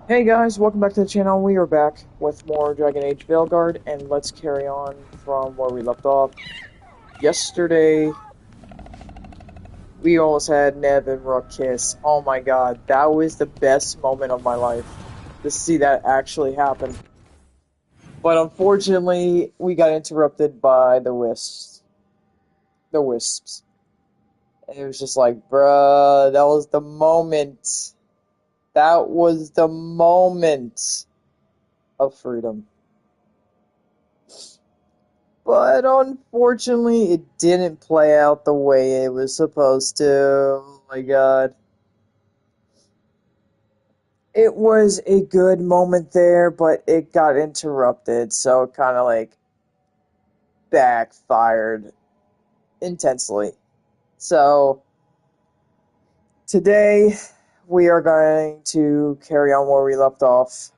Hey guys, welcome back to the channel. We are back with more Dragon Age VeilGuard, and let's carry on from where we left off. Yesterday, we almost had Nev and Rook kiss. Oh my god, that was the best moment of my life, to see that actually happen. But unfortunately, we got interrupted by the wisps. The wisps. And it was just like, bruh, that was the moment. That was the moment of freedom. But unfortunately, it didn't play out the way it was supposed to. Oh my god. It was a good moment there, but it got interrupted, so it kind of like backfired intensely. So, today we are going to carry on where we left off.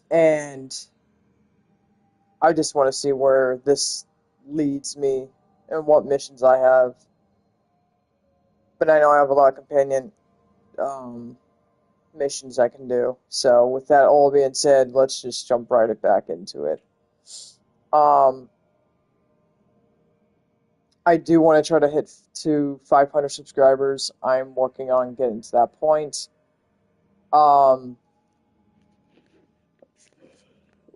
And I just want to see where this leads me and what missions I have. But I know I have a lot of companion missions I can do. So with that all being said, let's just jump right back into it. I do want to try to hit to 500 subscribers. I'm working on getting to that point.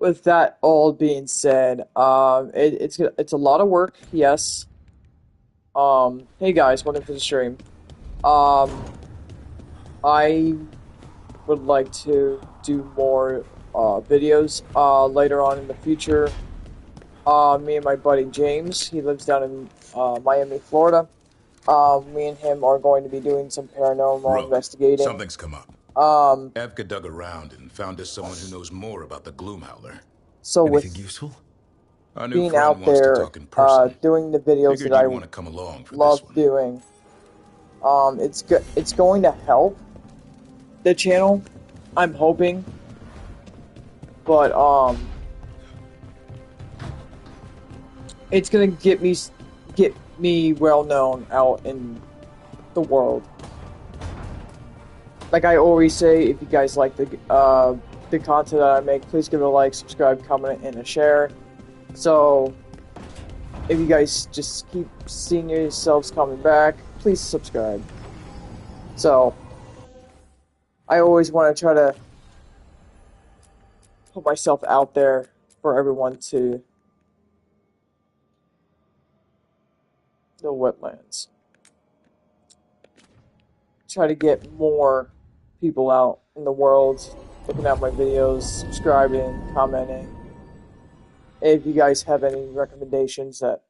With that all being said, it's a lot of work, yes. Hey guys, welcome to the stream. I would like to do more videos later on in the future. Me and my buddy James, he lives down in Miami, Florida. Me and him are going to be doing some paranormal Rook, investigating. something's come up. Um, Evka dug around and found us someone who knows more about the Gloomhowler. so Anything with useful? Our new being friend out wants to there, talk in person. doing the videos that Figured I you'd want to come along for this love one. doing, it's going to help the channel, I'm hoping. But it's gonna get me well known out in the world. Like I always say, if you guys like the content that I make, please give it a like, subscribe, comment, and a share. So if you guys just keep seeing yourselves coming back, please subscribe. So I always want to try to put myself out there for everyone to the wetlands. Try to get more people out in the world looking at my videos, subscribing, commenting. If you guys have any recommendations that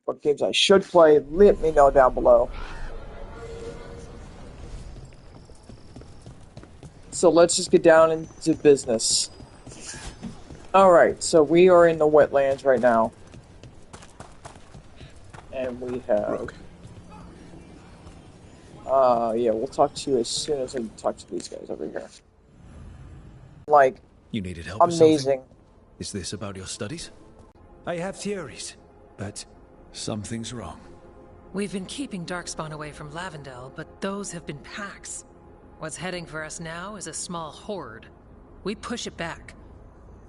what games I should play, let me know down below. So let's just get down into business. Alright, so we are in the wetlands right now. And we have... Rook. Yeah, we'll talk to you as soon as I talk to these guys over here. Like, You needed help amazing. with something? Is this about your studies? I have theories, but something's wrong. We've been keeping Darkspawn away from Lavendel, but those have been packs. What's heading for us now is a small horde. We push it back,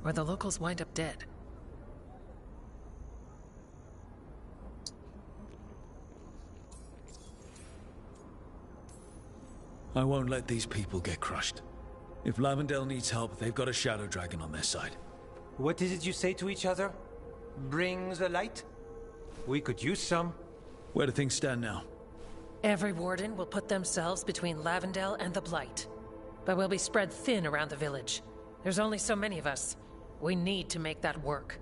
or the locals wind up dead. I won't let these people get crushed. If Lavendel needs help, they've got a Shadow Dragon on their side. what is it you say to each other? Bring the light? We could use some. Where do things stand now? Every warden will put themselves between Lavendel and the Blight. But we'll be spread thin around the village. There's only so many of us. We need to make that work.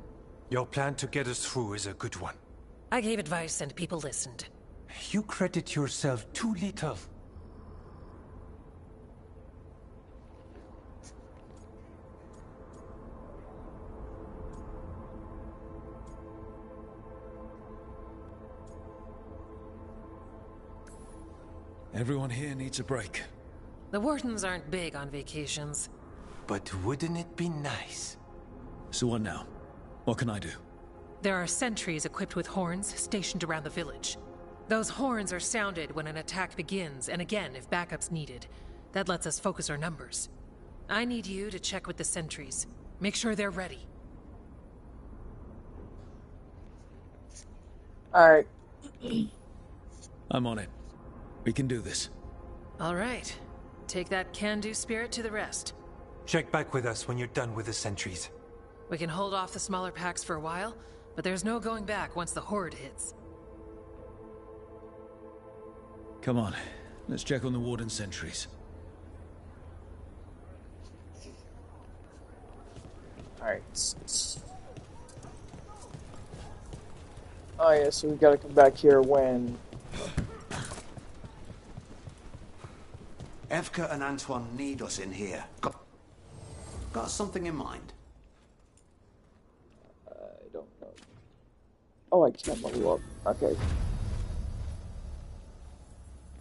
Your plan to get us through is a good one. I gave advice and people listened. You credit yourself too little. Everyone here needs a break. The wardens aren't big on vacations. But wouldn't it be nice? So what now? What can I do? There are sentries equipped with horns stationed around the village. Those horns are sounded when an attack begins, and again if backup's needed. That lets us focus our numbers. I need you to check with the sentries. Make sure they're ready. Alright. I'm on it. We can do this. All right. Take that can-do spirit to the rest. Check back with us when you're done with the sentries. We can hold off the smaller packs for a while, but there's no going back once the horde hits. Come on. Let's check on the warden sentries. Alright. Oh yeah, so we gotta come back here when... Evka and Antoine need us in here. Got something in mind? I don't know. Oh, I can't level up. Okay.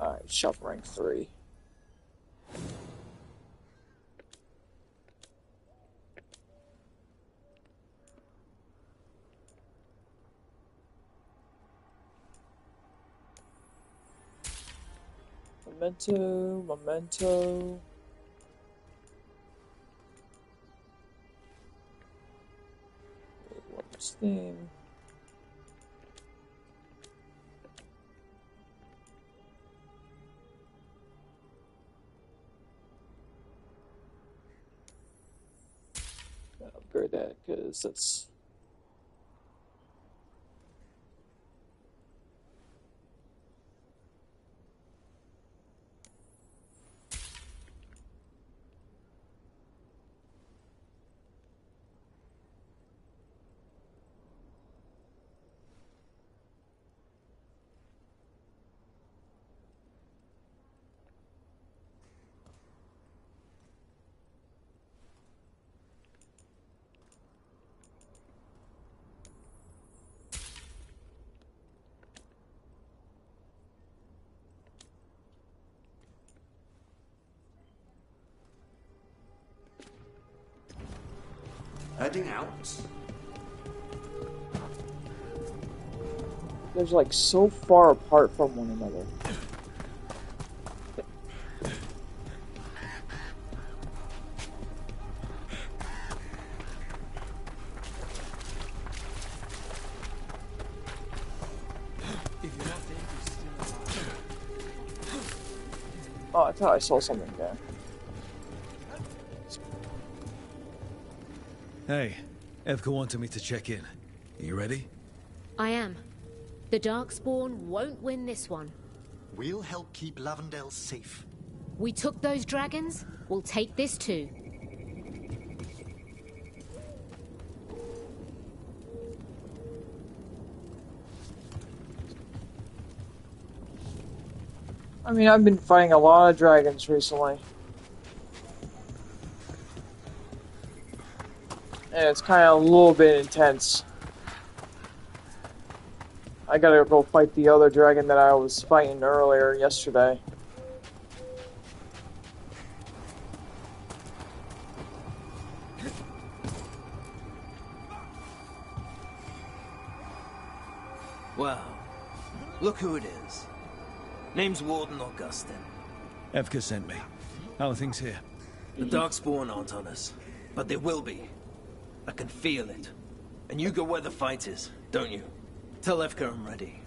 Alright, shop rank 3. Memento. What's theme? Gotta upgrade that because that's. Heading out. They're like so far apart from one another. Oh, I thought I saw something there. Hey, Evka wanted me to check in. You ready? I am. The Darkspawn won't win this one. We'll help keep Lavendale safe. We took those dragons, we'll take this too. I mean, I've been fighting a lot of dragons recently. And it's kind of a little bit intense. I gotta go fight the other dragon that I was fighting earlier yesterday. Wow. Look who it is. Name's Warden Augustin. Evka sent me. How are things here? The Darkspawn aren't on us, but they will be. I can feel it. And you go where the fight is, don't you? Tell Evka I'm ready.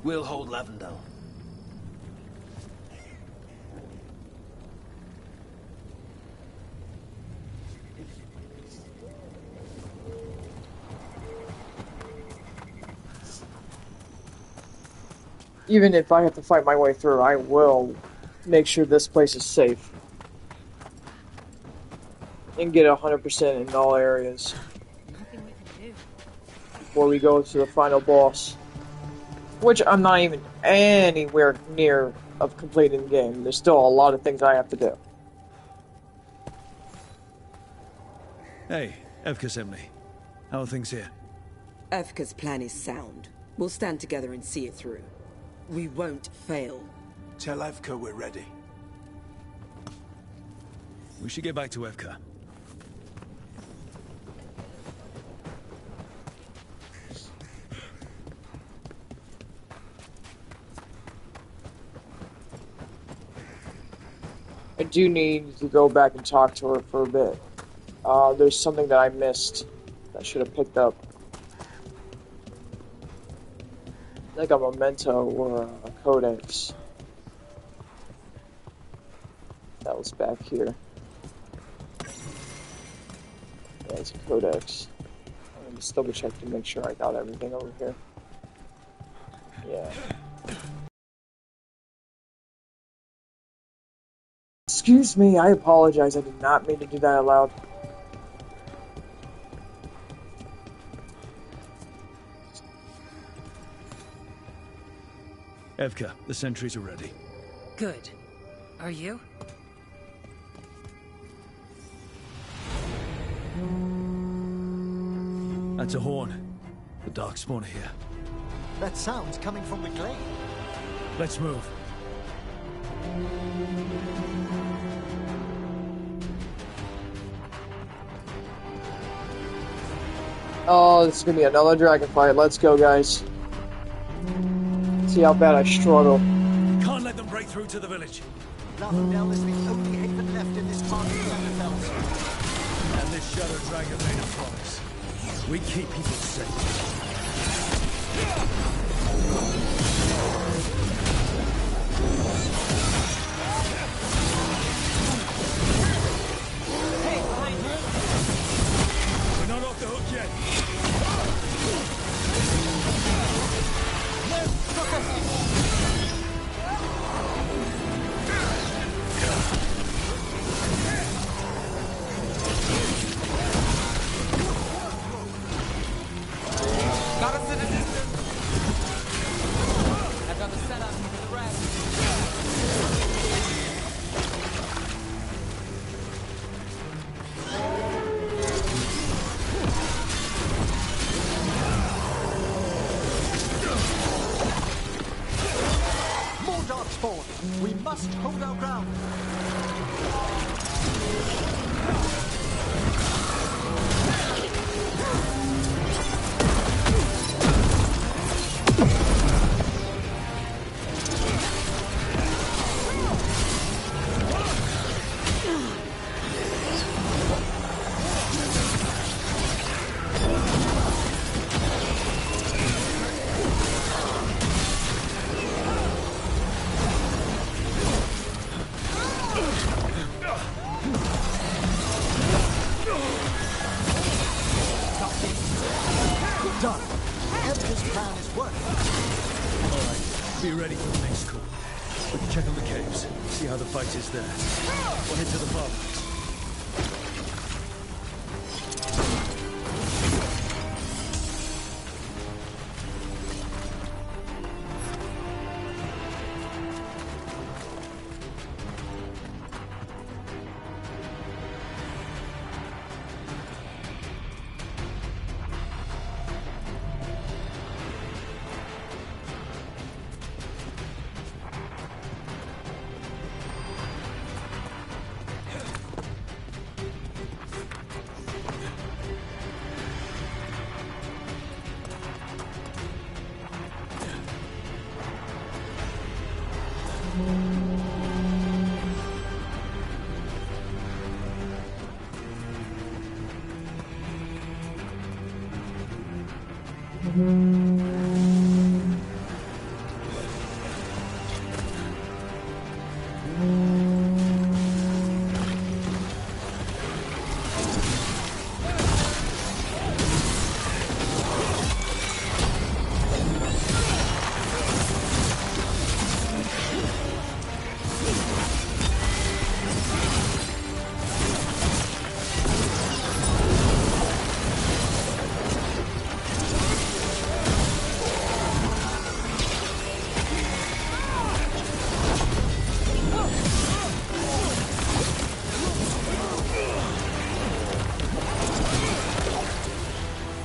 We'll hold Lavendale. Even if I have to fight my way through, I will make sure this place is safe. And get 100% in all areas. Nothing we can do. Before we go to the final boss. Which I'm not even anywhere near of completing the game. There's still a lot of things I have to do. Hey, Evka sent me. How are things here? Evka's plan is sound. We'll stand together and see it through. We won't fail. Tell Evka we're ready. We should get back to Evka. do need to go back and talk to her for a bit. There's something that I missed that I should have picked up. Like a memento or a codex. That was back here. Yeah, it's a codex. Let me just double check to make sure I got everything over here. Yeah. Excuse me, I apologize. I did not mean to do that aloud. Evka, the sentries are ready. Good. Are you? That's a horn. The Darkspawn are here. That sound's coming from the glade. Let's move. Oh, this is gonna be another dragon fight. Let's go, guys. See how bad I struggle. Can't let them break through to the village. Lavendel is the only haven left in this part of Lavendel. And this Shadow Dragon made a promise. We keep people safe. We're not off the hook yet. Got us in the distance. I've got the setup for the rest. More darkspawn. We must hold our ground. Done. Everything's plan is working. Alright, be ready for the next call. We can check on the caves, see how the fight is there. We'll head to the farmhouse.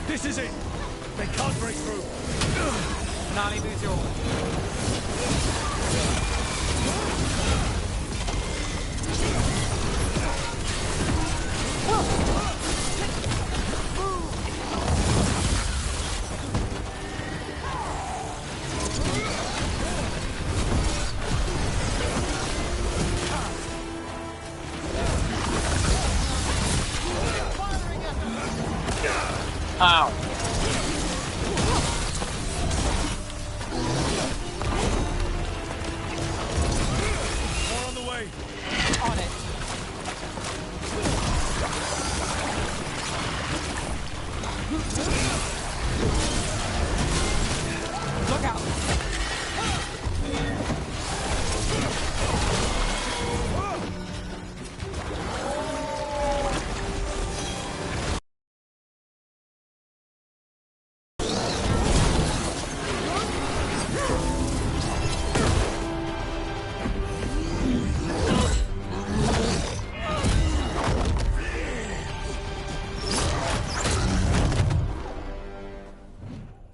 This is it! They can't break through! Nani Buziol. Ow. More on the way. On it. Look out.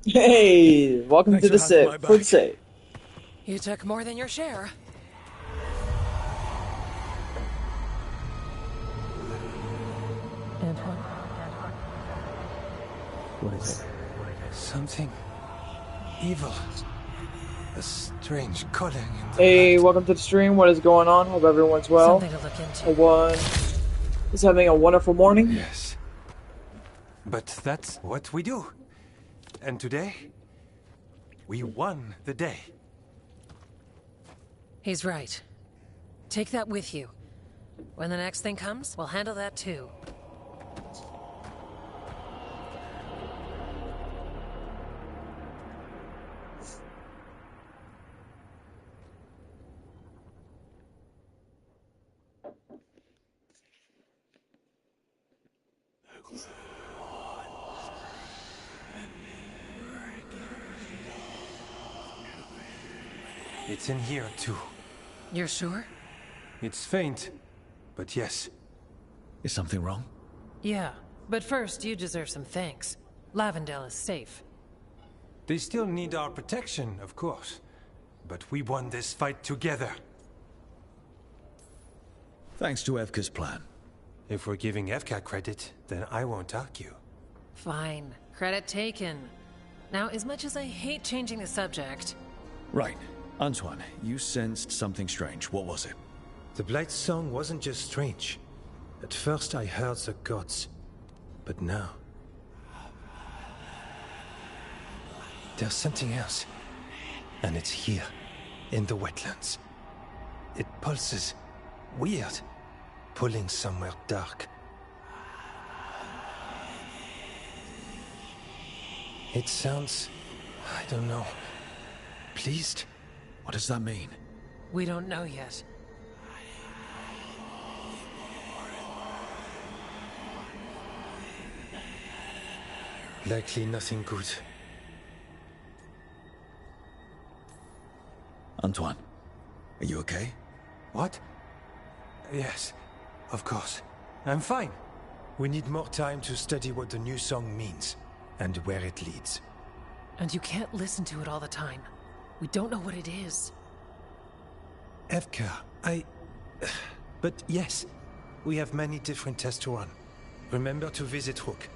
Hey, welcome Thanks to the for having my save. For the back. save. You took more than your share. Antoine? What is it? Something evil. A strange calling in the Hey, light. welcome to the stream. What is going on? Hope everyone's well. Something to look into. Everyone is having a wonderful morning. Yes. But that's what we do. And today, we won the day. He's right. Take that with you. When the next thing comes, we'll handle that too. It's in here too. You're sure? It's faint, but yes. Is something wrong? Yeah. But first, you deserve some thanks. Lavendale is safe. They still need our protection, of course. But we won this fight together. Thanks to Evka's plan. If we're giving Evka credit, then I won't argue. Fine. Credit taken. Now, as much as I hate changing the subject... Right. Antoine, you sensed something strange. What was it? The Blight song wasn't just strange. At first I heard the gods. But now... there's something else. And it's here, in the wetlands. It pulses. Weird. Pulling somewhere dark. It sounds... I don't know... pleased? What does that mean? We don't know yet. Likely nothing good. Antoine, are you okay? What? Yes, of course. I'm fine. We need more time to study what the new song means, and where it leads. And you can't listen to it all the time. We don't know what it is. Evka, But yes, we have many different tests to run. Remember to visit Rook.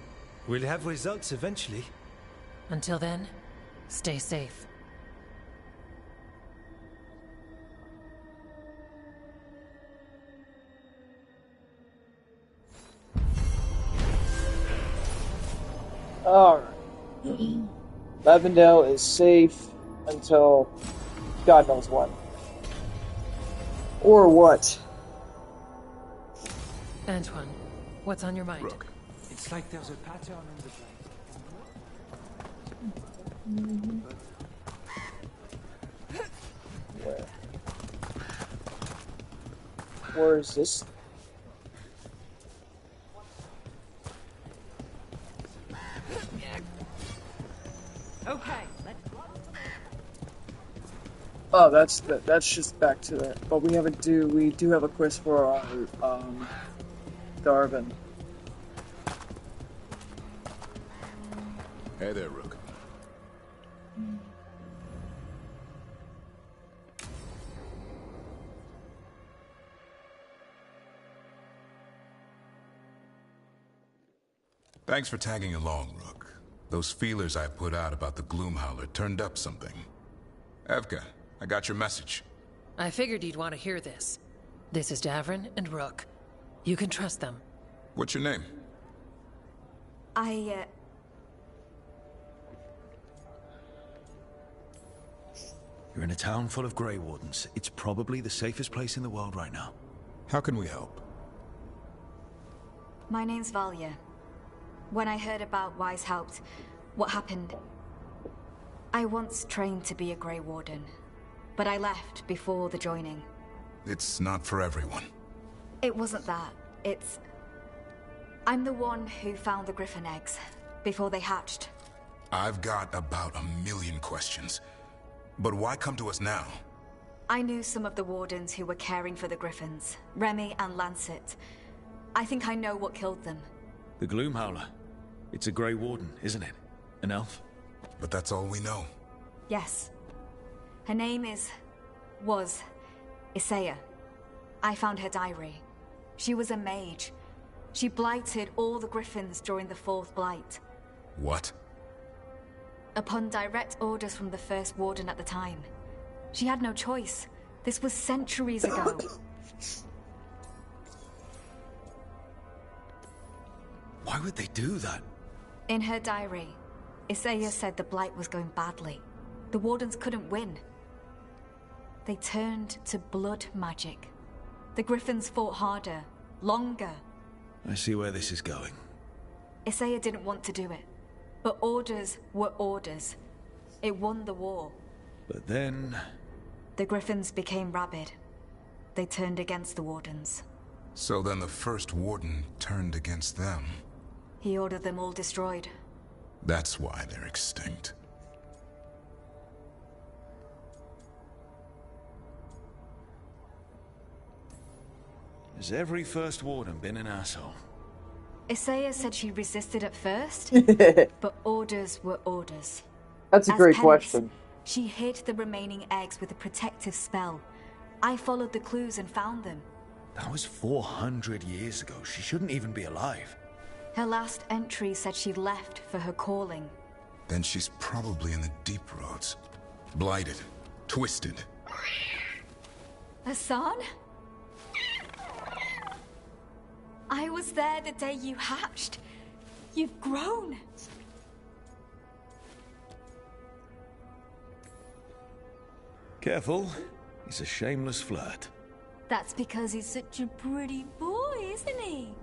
We'll have results eventually. Until then, stay safe. Alright. Lavendale is safe until God knows when. Or what? Antoine, what's on your mind? Rook. It's like there's a pattern in the blight. Where? Where is this? Okay, Oh, that's just back to it. But we do have a quest for our Darvin. Hey there, Rook. Thanks for tagging along, Rook. Those feelers I put out about the Gloomhowler turned up something. Evka, I got your message. I figured you'd want to hear this. This is Davrin and Rook. You can trust them. What's your name? You're in a town full of Grey Wardens. It's probably the safest place in the world right now. How can we help? My name's Valia. When I heard about Weishaupt, what happened... I once trained to be a Grey Warden, but I left before the joining. It's not for everyone. It wasn't that. It's... I'm the one who found the Griffin eggs, before they hatched. I've got about 1,000,000 questions. But why come to us now? I knew some of the Wardens who were caring for the Griffins, Remy and Lancet. I think I know what killed them. The Gloomhowler. It's a Grey Warden, isn't it? An elf? But that's all we know. Yes. Her name was Isaiah. I found her diary. She was a mage. She blighted all the Griffins during the Fourth Blight. What? Upon direct orders from the First Warden at the time. She had no choice. This was centuries ago. Why would they do that? In her diary, Isaiah said the Blight was going badly. The Wardens couldn't win. They turned to blood magic. The Griffins fought harder, longer. I see where this is going. Isaiah didn't want to do it. But orders were orders. It won the war. But then... The Griffins became rabid. They turned against the Wardens. So then the First Warden turned against them. He ordered them all destroyed. That's why they're extinct. Has every First Warden been an asshole? Isaiah said she resisted at first, but orders were orders. That's a great question. She hid the remaining eggs with a protective spell. I followed the clues and found them. That was 400 years ago. She shouldn't even be alive. Her last entry said she left for her calling. Then she's probably in the deep roads. Blighted. Twisted. Hassan? I was there the day you hatched. You've grown. Careful. He's a shameless flirt. That's because he's such a pretty boy, isn't he?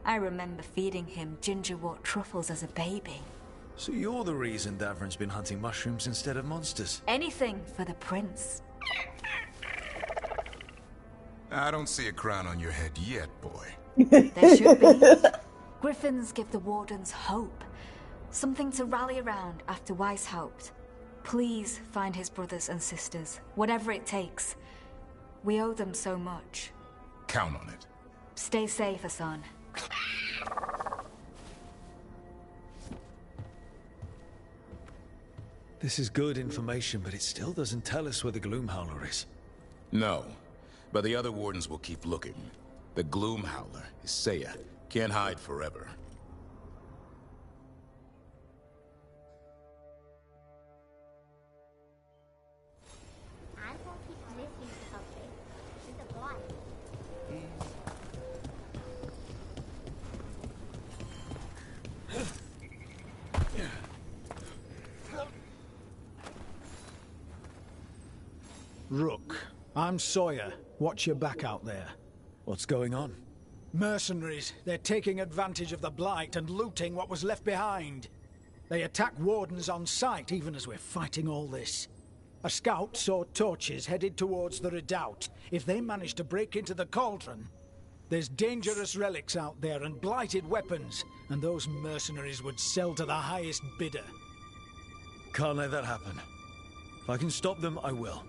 I remember feeding him gingerwort truffles as a baby. So you're the reason Davrin's been hunting mushrooms instead of monsters? Anything for the prince. I don't see a crown on your head yet, boy. There should be. Griffins give the Wardens hope. Something to rally around after Weishaupt. Please find his brothers and sisters, whatever it takes. We owe them so much. Count on it. Stay safe, Hassan. This is good information, but it still doesn't tell us where the Gloomhowler is. No, but the other Wardens will keep looking. The Gloomhowler, Isaiah, can't hide forever. Rook, I'm Sawyer. Watch your back out there. What's going on? Mercenaries. They're taking advantage of the Blight and looting what was left behind. They attack Wardens on sight, even as we're fighting all this. A scout saw torches headed towards the redoubt. If they manage to break into the cauldron, there's dangerous relics out there and blighted weapons, and those mercenaries would sell to the highest bidder. Can't let that happen. If I can stop them, I will.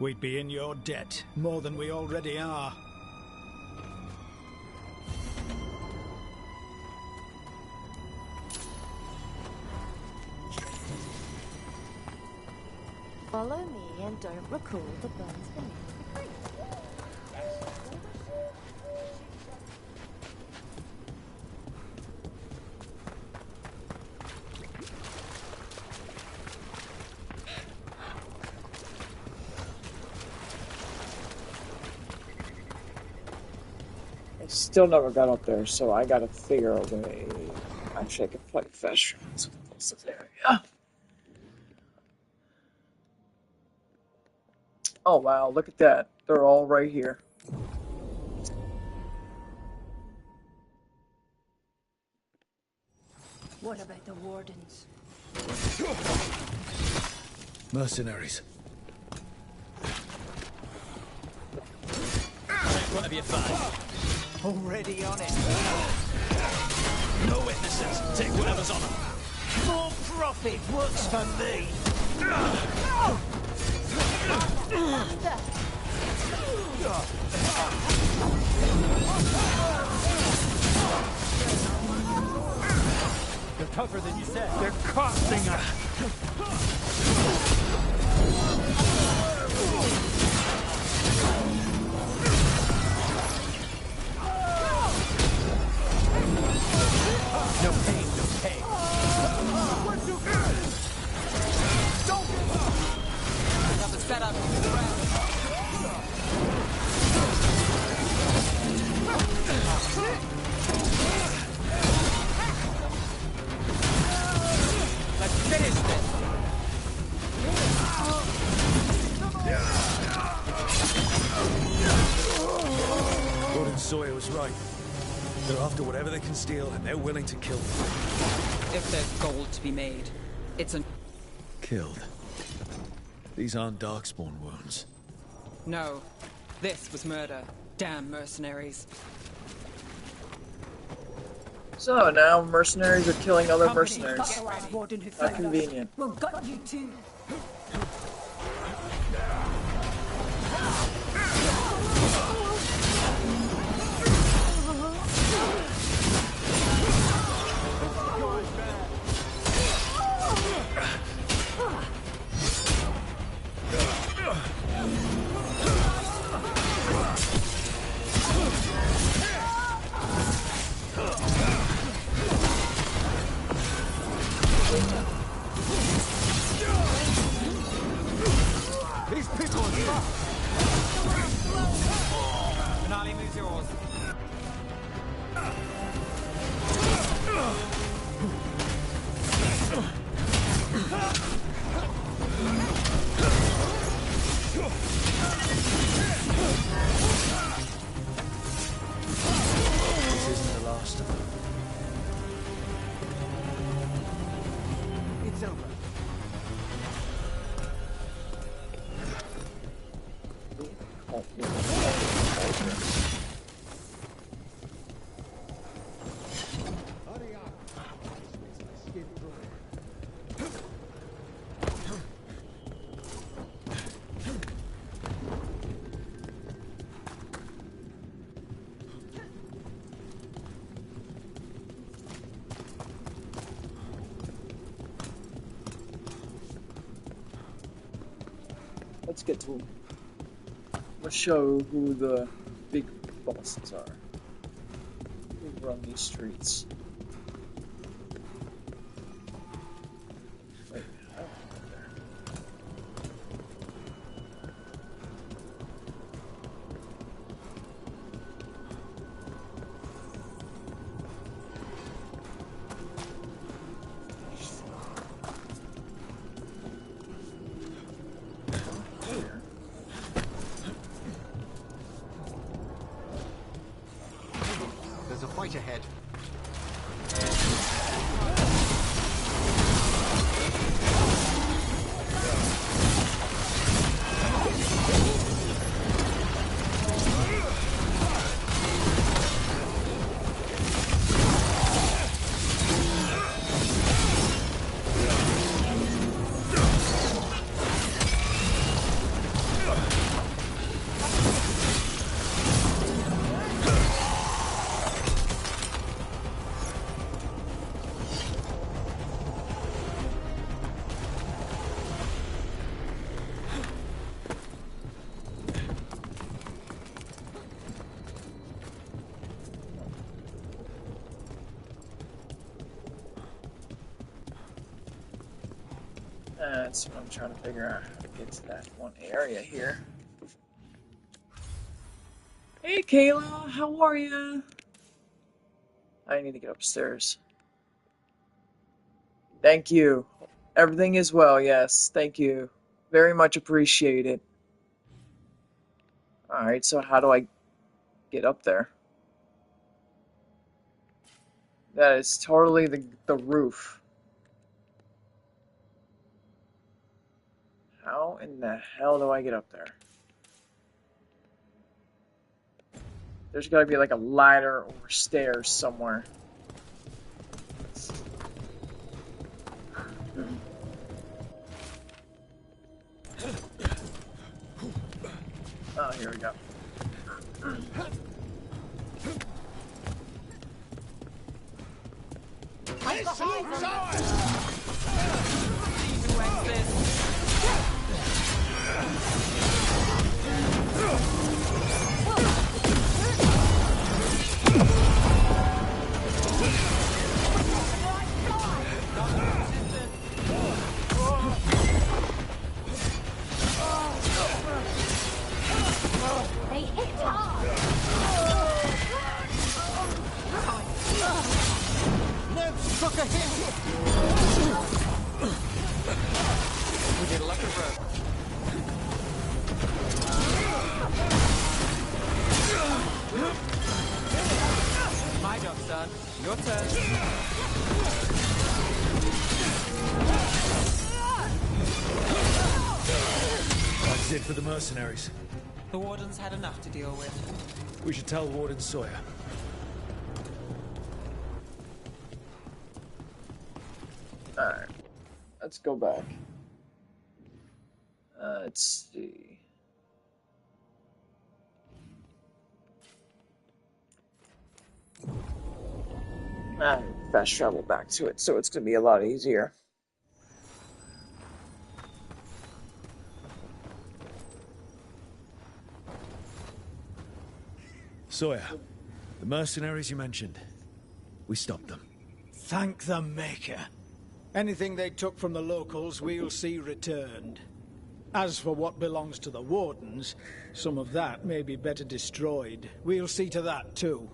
We'd be in your debt, more than we already are. Follow me and don't recall the bones beneath the creek. I still never got up there, so I gotta figure a way. Actually, I can fight fast rounds with this area. Oh wow, look at that. They're all right here. What about the wardens? Mercenaries. What have you found? Already on it. No witnesses. Take whatever's on them. More profit works for me. They're tougher than you said. They're costing us. No pain, no pain. Have a setup. Let's finish this. Gordon Sawyer was right. They're after whatever they can steal, and they're willing to kill them. If there's gold to be made, it's an... Killed. These aren't Darkspawn wounds. No. This was murder. Damn mercenaries. So now mercenaries are killing other Company, mercenaries. fuck the last warden who How found us. convenient. Well, got you too. These people are trapped. Finale moves yours. This isn't the last of them. It's over. Let's get to them. Let's show who the big bosses are. Who run these streets. Wait, I don't know there. Here. There's a fight ahead. That's what I'm trying to figure out how to get to that one area here. Hey Kayla, how are ya? I need to get upstairs. Thank you. Everything is well, yes. Thank you. Very much appreciated. Alright, so how do I get up there? That is totally the roof. How in the hell do I get up there? There's gotta be like a ladder or stairs somewhere. Oh, here we go. They hit hard. Nev struck a hit. We did electric rope. My job, son. Your turn. That's it for the mercenaries. The Wardens had enough to deal with. We should tell Warden Sawyer. Alright. Let's go back. Let's see. Fast travel back to it, so it's gonna be a lot easier. Sawyer, the mercenaries you mentioned, we stopped them. Thank the Maker. Anything they took from the locals, we'll see returned. As for what belongs to the Wardens, some of that may be better destroyed. We'll see to that, too.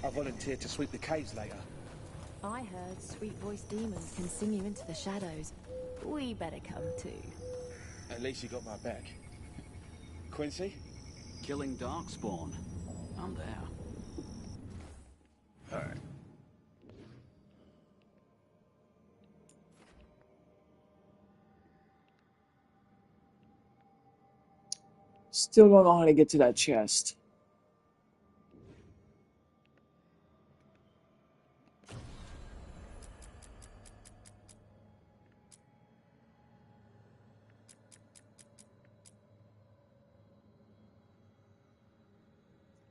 I volunteered to sweep the caves later. I heard sweet-voiced demons can sing you into the shadows. We better come too. At least you got my back. Quincy? Killing Darkspawn. I'm there. Alright. Still don't know how to get to that chest.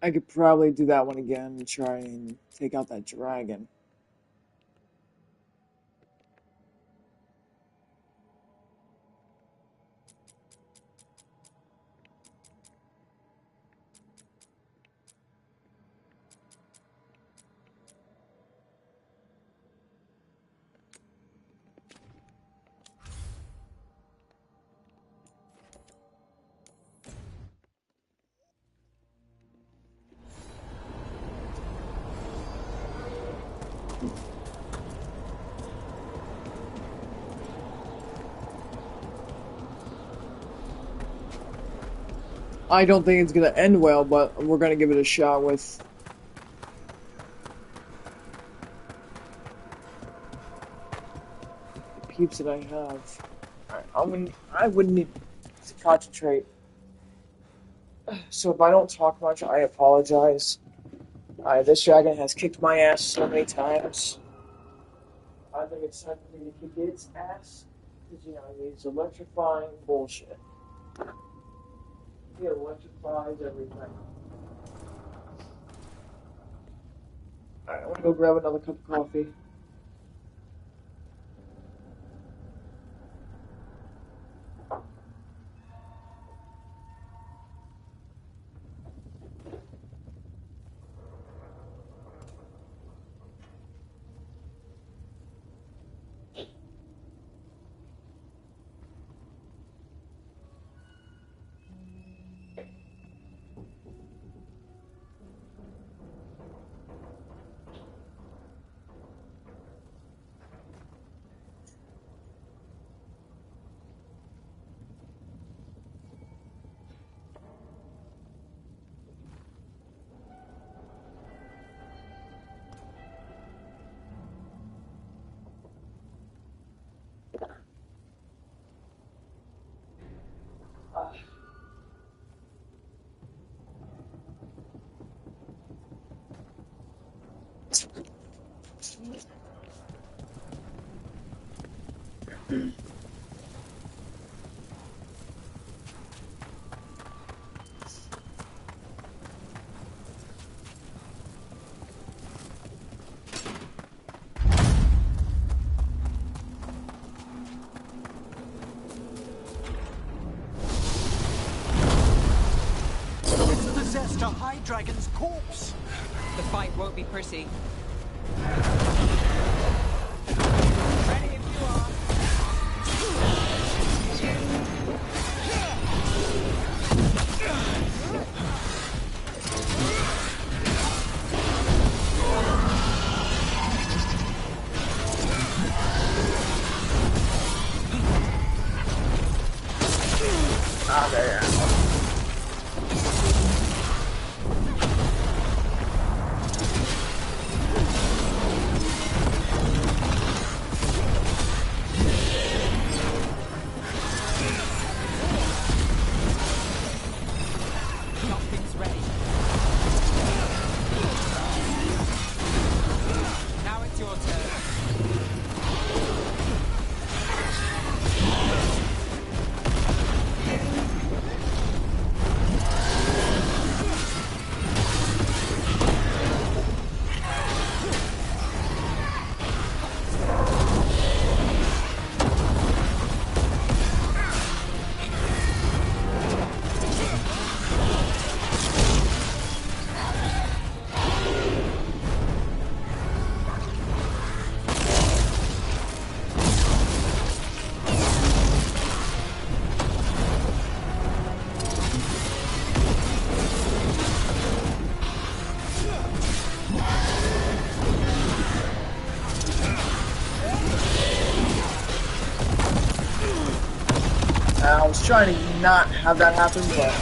I could probably do that one again and try and take out that dragon. I don't think it's gonna end well, but we're gonna give it a shot with the peeps that I have. Alright, I would need to concentrate. So if I don't talk much, I apologize. This dragon has kicked my ass so many times. I think it's time for me to kick its ass. Because, you know, he's electrifying bullshit. He electrifies everything. Alright, I want to go grab another cup of coffee. Possessed a high dragon's corpse. The fight won't be pretty. Ready if you are. Ah, there. Nothing's ready. Now it's your turn. I was trying to not have that happen, but...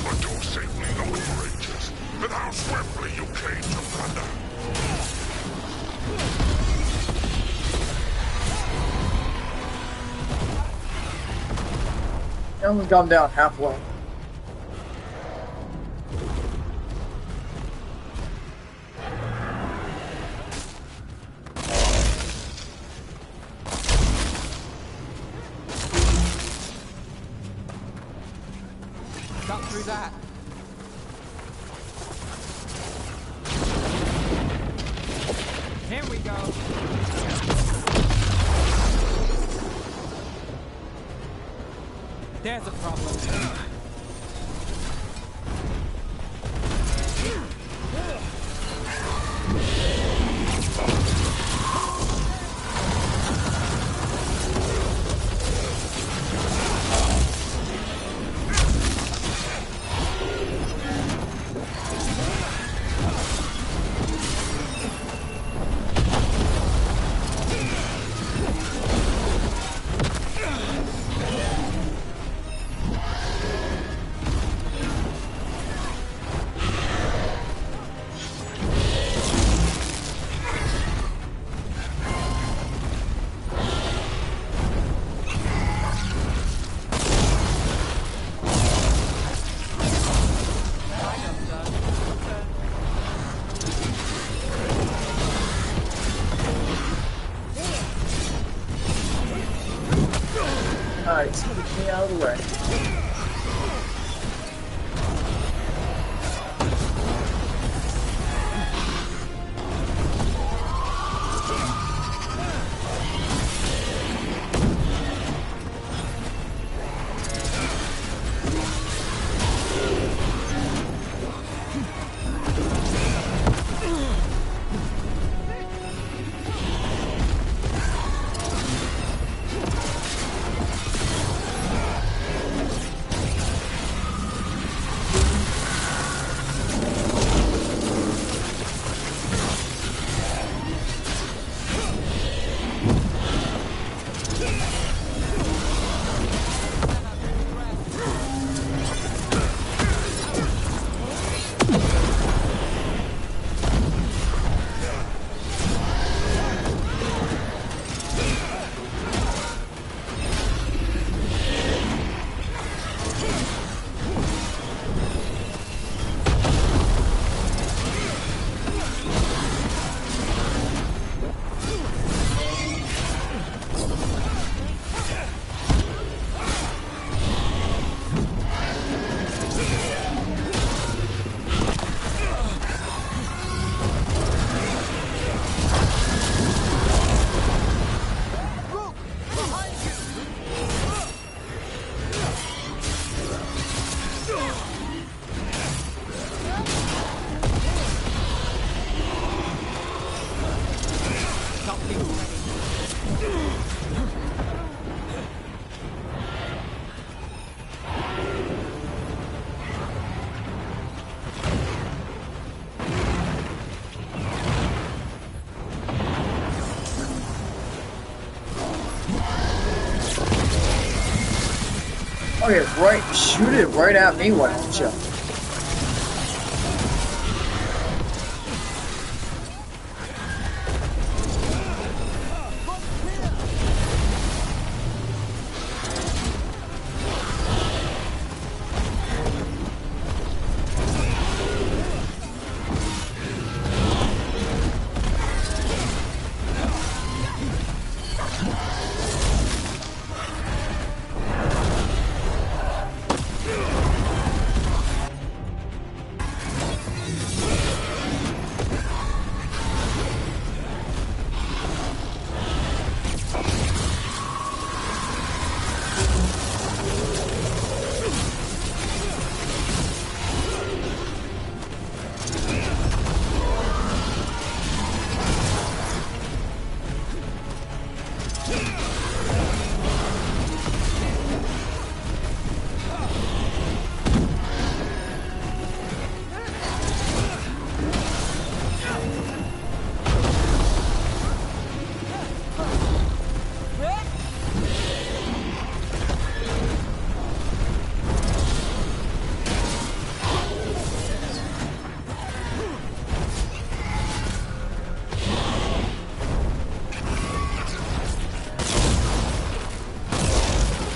But you saved me those bridges, and how swiftly you came to thunder. I almost got him down halfway. Got through that. Here we go. There's a problem. Okay, right. Shoot it right at me, why don't you?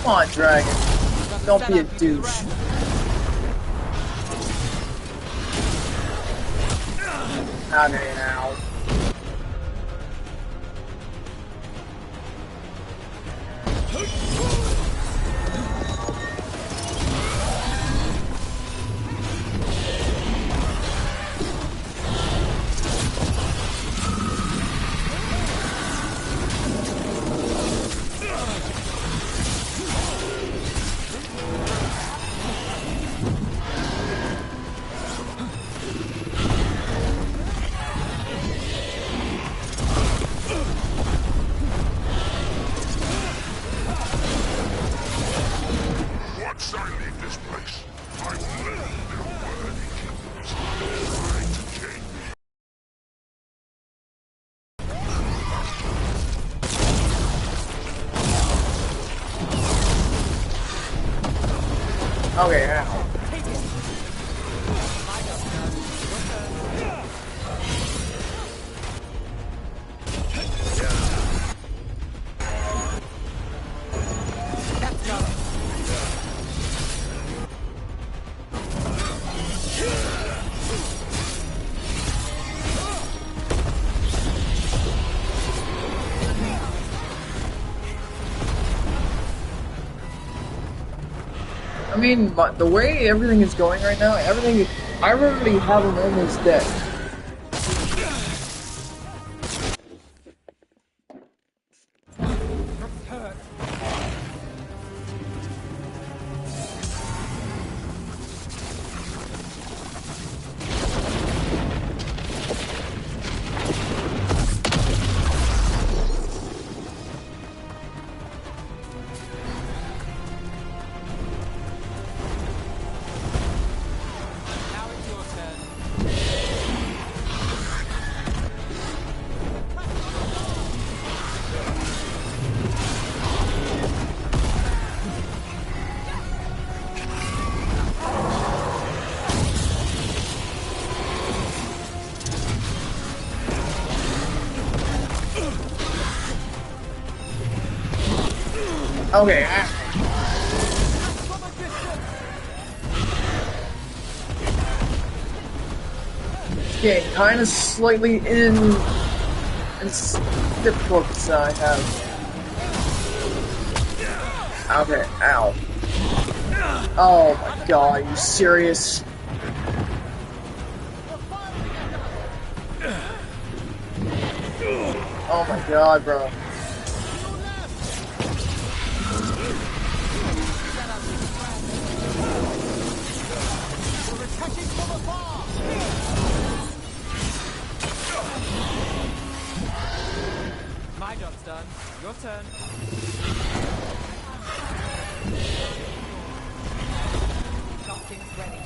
Come on, dragon. Don't be a douche. Okay, now. Once I leave this place, I will let the worthy killers right king. Okay, now. I mean, but the way everything is going right now, I already have him almost dead. Okay. Okay, kind of slightly in. It's difficult to I have. Okay, ow. Oh my god, are you serious? Oh my god, bro. My job's done. Your turn. Nothing's ready.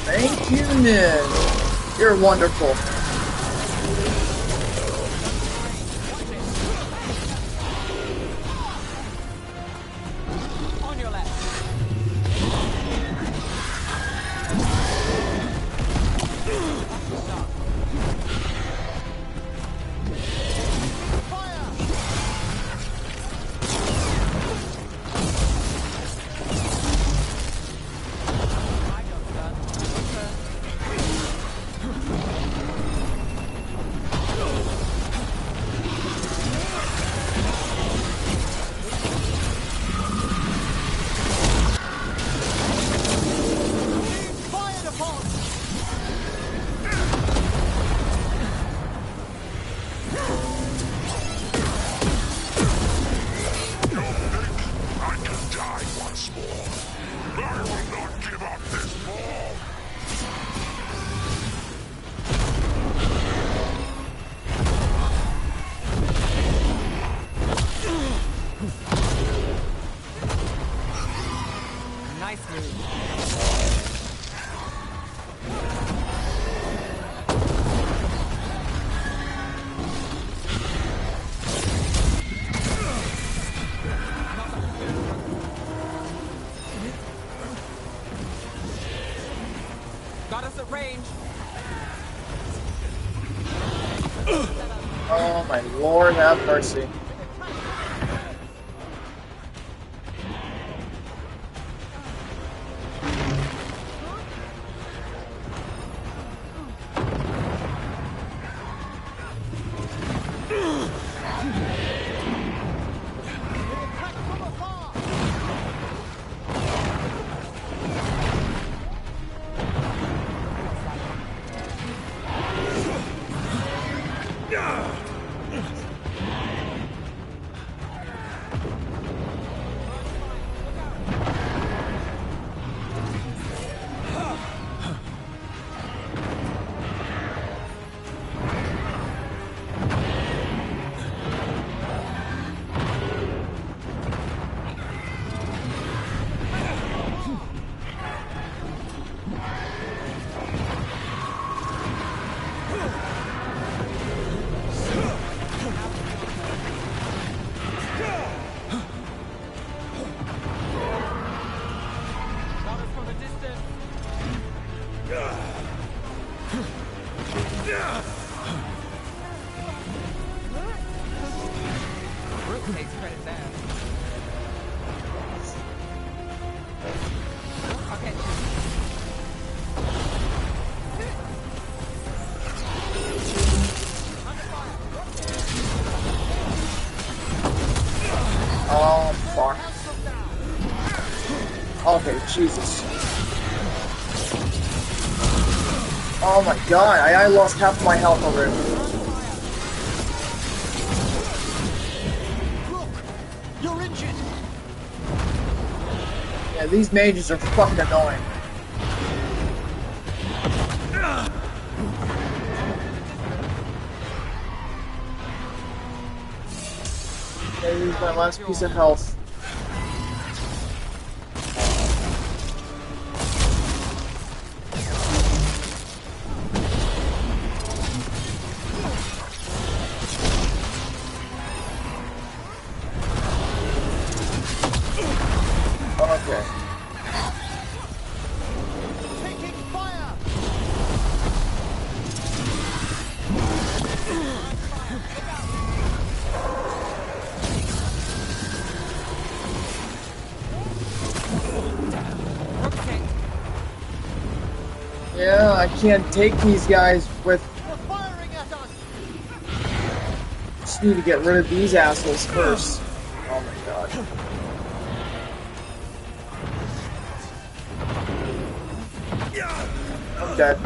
Thank you, Nin. You're wonderful. On your left. Nice move. Got us at range. Oh my Lord, have mercy. Brooke takes credit there. I'll get Oh, fuck. Okay, Jesus. Oh my god, I lost half of my health already. You're injured. Yeah, these mages are fucking annoying. I lose my last piece of health. Okay. Yeah, I can't take these guys with... Just need to get rid of these assholes first. Oh my god. I'm dead.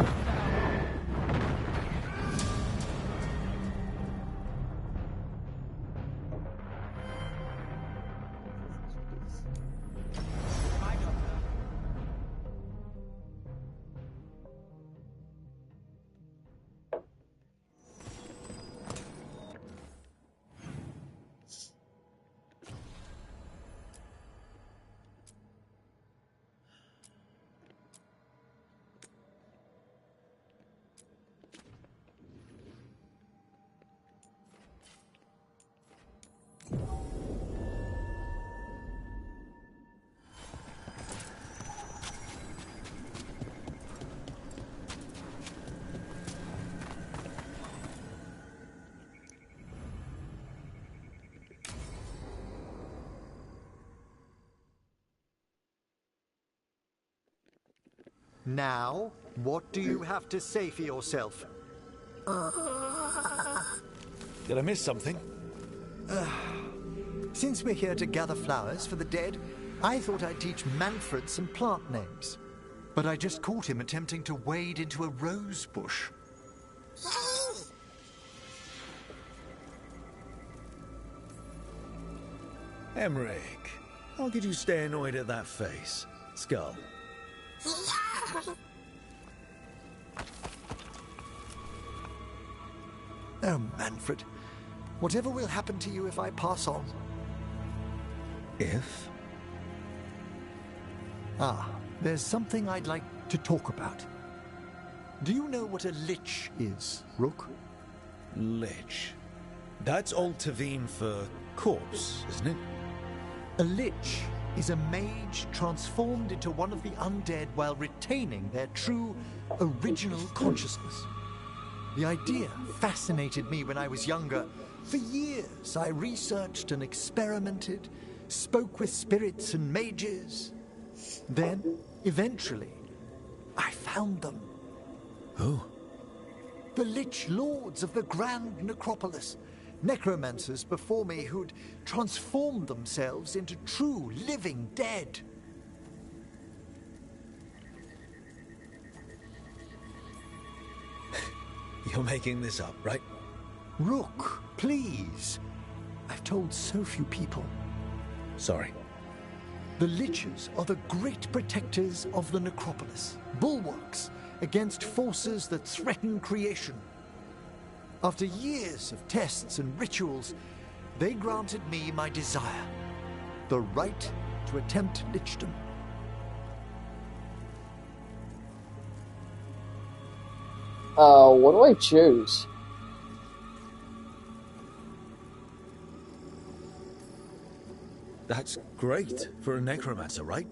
Now, what do you have to say for yourself? Did I miss something? Since we're here to gather flowers for the dead, I thought I'd teach Manfred some plant names. But I just caught him attempting to wade into a rose bush. Emmerich, how could you stay annoyed at that face? Skull. Oh, Manfred. Whatever will happen to you if I pass on? If? There's something I'd like to talk about. Do you know what a lich is, Rook? Lich. That's Old Tavine for corpse, isn't it? A lich is a mage transformed into one of the undead while retaining their true, original consciousness. The idea fascinated me when I was younger. For years, I researched and experimented, spoke with spirits and mages. Then, eventually, I found them. Who? The Lich Lords of the Grand Necropolis. Necromancers before me who'd transformed themselves into true living dead. You're making this up, right? Rook, please. I've told so few people. Sorry. The Liches are the great protectors of the Necropolis, bulwarks against forces that threaten creation. After years of tests and rituals, they granted me my desire, the right to attempt lichdom. What do I choose? That's great for a necromancer, right?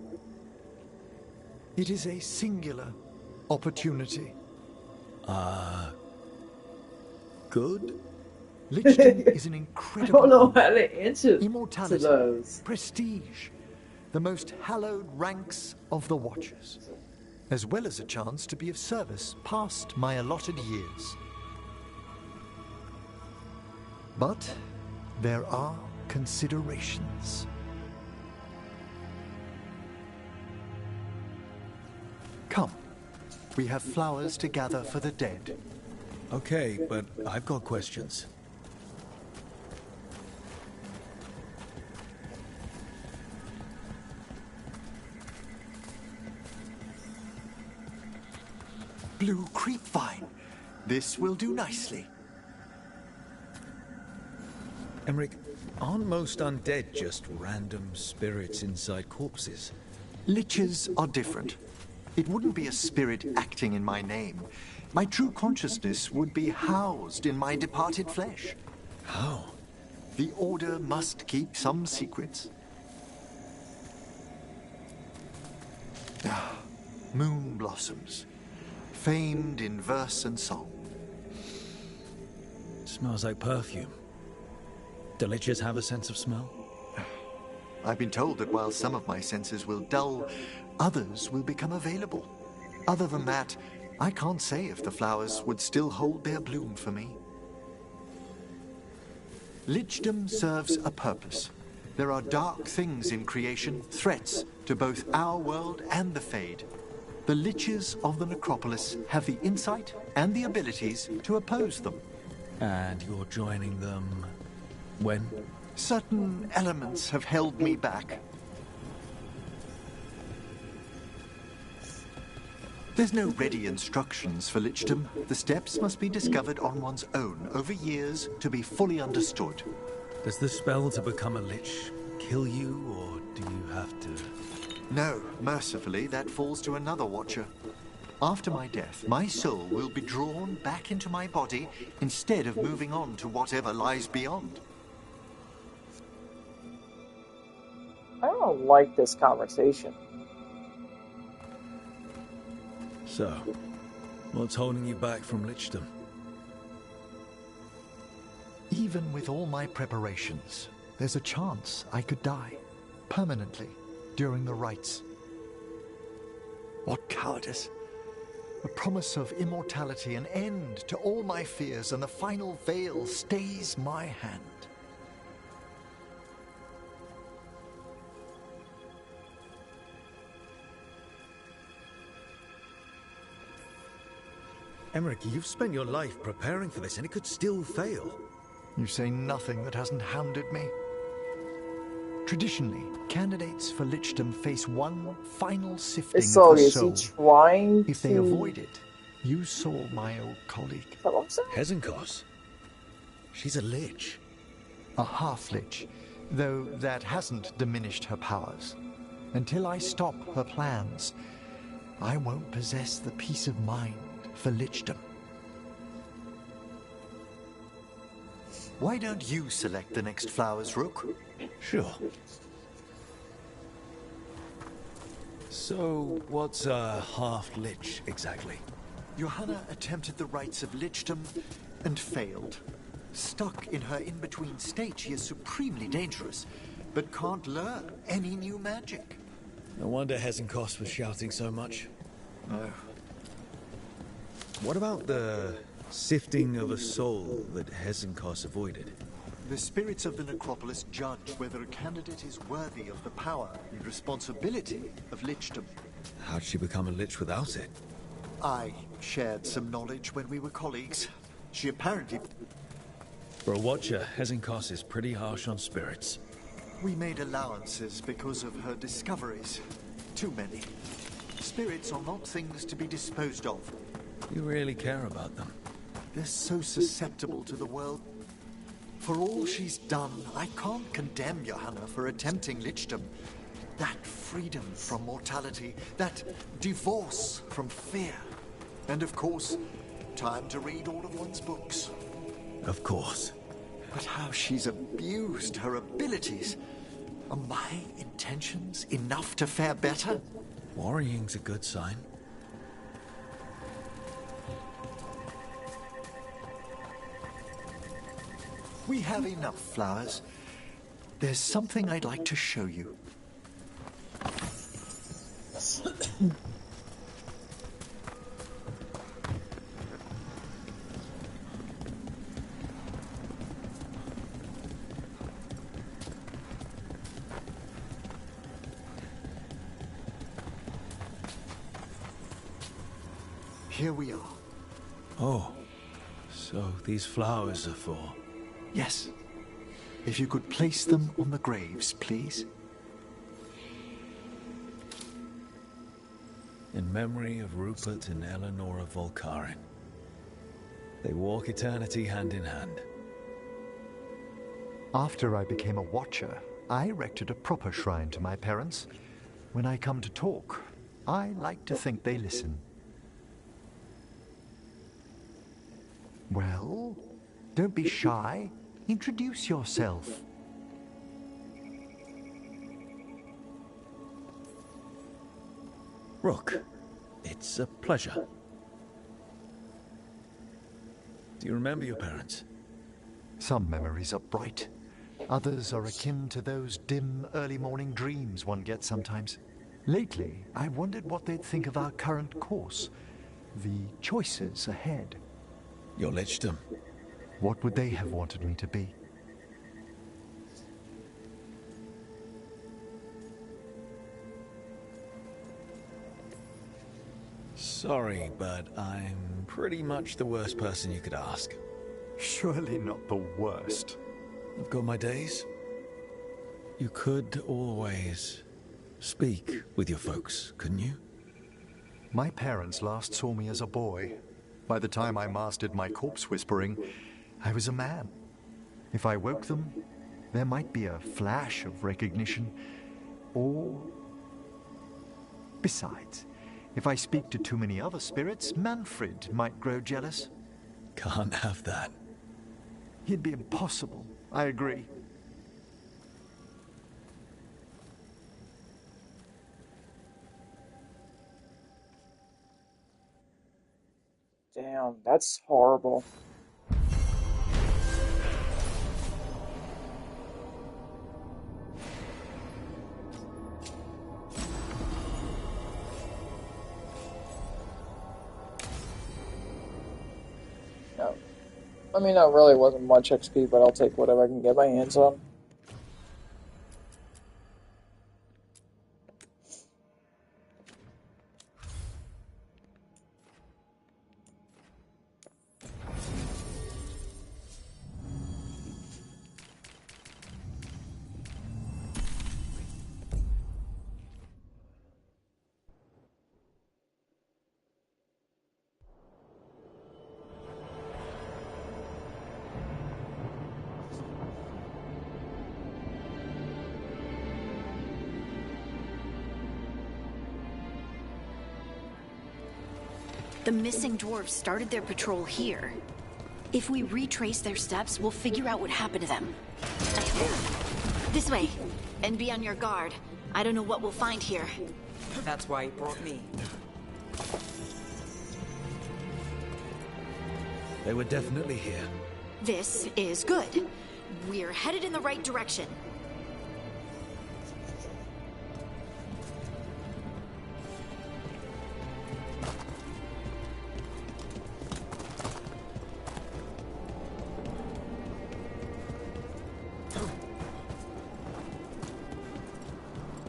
It is a singular opportunity. Good? Lichdom is an incredible I don't know how to answer immortality, to those. prestige, the most hallowed ranks of the Watchers, as well as a chance to be of service past my allotted years. But there are considerations. Come, we have flowers to gather for the dead. Okay, but I've got questions. Blue creepvine. This will do nicely. Emmerich, aren't most undead just random spirits inside corpses? Liches are different. It wouldn't be a spirit acting in my name. My true consciousness would be housed in my departed flesh. How? The Order must keep some secrets. Moon blossoms, famed in verse and song. Smells like perfume. Do liches have a sense of smell? I've been told that while some of my senses will dull, others will become available. Other than that, I can't say if the flowers would still hold their bloom for me. Lichdom serves a purpose. There are dark things in creation, threats to both our world and the Fade. The Liches of the Necropolis have the insight and the abilities to oppose them. And you're joining them when? Certain elements have held me back. There's no ready instructions for lichdom. The steps must be discovered on one's own over years to be fully understood. Does the spell to become a lich kill you, or do you have to? No, mercifully, that falls to another Watcher. After my death, my soul will be drawn back into my body instead of moving on to whatever lies beyond. I don't like this conversation. So, what's holding you back from lichdom? Even with all my preparations, there's a chance I could die permanently during the rites. What cowardice! The promise of immortality, an end to all my fears, and the final veil stays my hand. Emmerich, you've spent your life preparing for this, and it could still fail. You say nothing that hasn't hounded me. Traditionally, candidates for lichdom face one final sifting So of the is soul. he trying If they avoid it, you saw my old colleague. Hezenkos? She's a lich. A half-lich, though that hasn't diminished her powers. Until I stop her plans, I won't possess the peace of mind for lichdom. Why don't you select the next flowers, Rook? Sure. So, what's a half-lich exactly? Johanna attempted the rites of lichdom and failed. Stuck in her in-between state, she is supremely dangerous, but can't learn any new magic. No wonder Hezenkos was shouting so much. No. What about the sifting of a soul that Hezenkos avoided? The spirits of the necropolis judge whether a candidate is worthy of the power and responsibility of lichdom. How'd she become a lich without it? I shared some knowledge when we were colleagues. She apparently... For a watcher, Hezenkos is pretty harsh on spirits. We made allowances because of her discoveries. Too many. Spirits are not things to be disposed of. You really care about them? They're so susceptible to the world. For all she's done, I can't condemn Johanna for attempting lichdom. That freedom from mortality, that divorce from fear. And of course, time to read all of one's books. Of course. But how she's abused her abilities. Are my intentions enough to fare better? Worrying's a good sign. We have enough flowers. There's something I'd like to show you. Here we are. Oh, so these flowers are for... Yes. If you could place them on the graves, please. In memory of Rupert and Eleanora Volkarin. They walk eternity hand in hand. After I became a watcher, I erected a proper shrine to my parents. When I come to talk, I like to think they listen. Well, don't be shy. Introduce yourself. Rook, it's a pleasure. Do you remember your parents? Some memories are bright. Others are akin to those dim, early morning dreams one gets sometimes. Lately, I wondered what they'd think of our current course. The choices ahead. Your lichdom. What would they have wanted me to be? Sorry, but I'm pretty much the worst person you could ask. Surely not the worst. I've got my days. You could always speak with your folks, couldn't you? My parents last saw me as a boy. By the time I mastered my corpse whispering, I was a man. If I woke them, there might be a flash of recognition, or... Besides, if I speak to too many other spirits, Manfred might grow jealous. Can't have that. It'd be impossible, I agree. Damn, that's horrible. I mean, that really wasn't much XP, but I'll take whatever I can get my hands on. The missing dwarves started their patrol here. If we retrace their steps, we'll figure out what happened to them. This way, and be on your guard. I don't know what we'll find here. That's why he brought me. They were definitely here. This is good. We're headed in the right direction.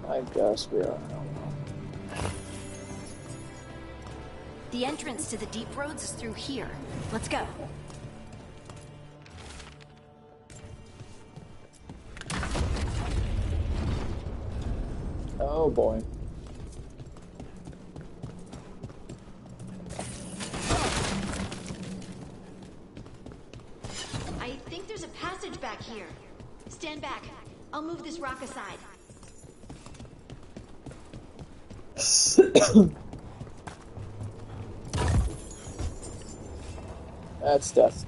I guess we are. The entrance to the deep roads is through here. Let's go. Oh boy. I think there's a passage back here. Stand back. I'll move this rock aside. That's death.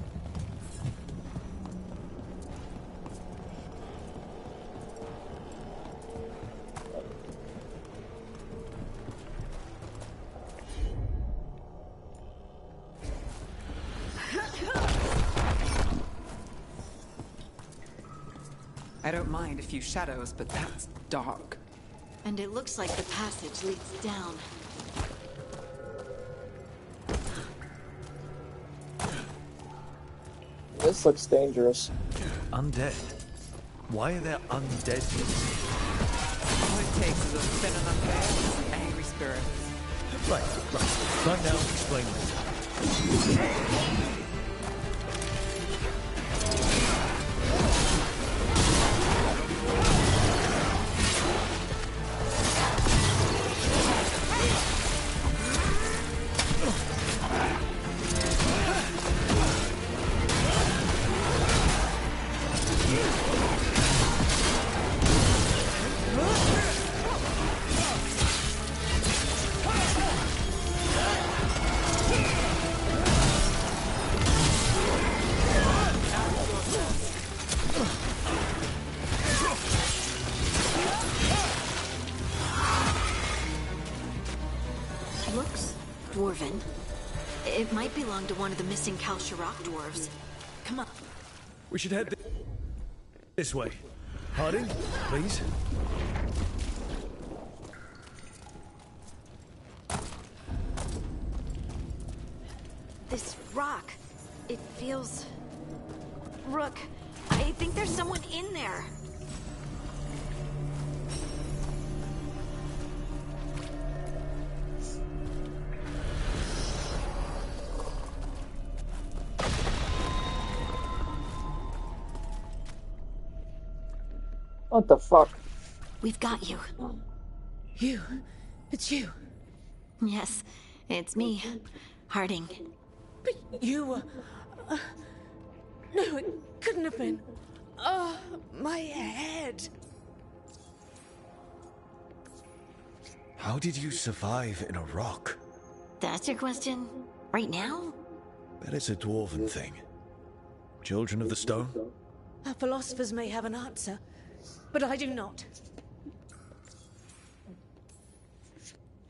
I don't mind a few shadows, but that's dark. And it looks like the passage leads down. This looks dangerous. Undead? Why are there undead here? All it takes is a thin enough air and angry spirits. Right. Right now, explain later. Looks dwarven. It might belong to one of the missing Kalsharok dwarves. Come on. We should head this way. Harding, please. This rock, it feels... Rook, I think there's someone in there. What the fuck? We've got you. You? It's you? Yes, it's me, Harding. But you were... no, it couldn't have been. Oh, my head. How did you survive in a rock? That's your question? Right now? Bet it's a dwarven thing. Children of the stone? Our philosophers may have an answer, but I do not.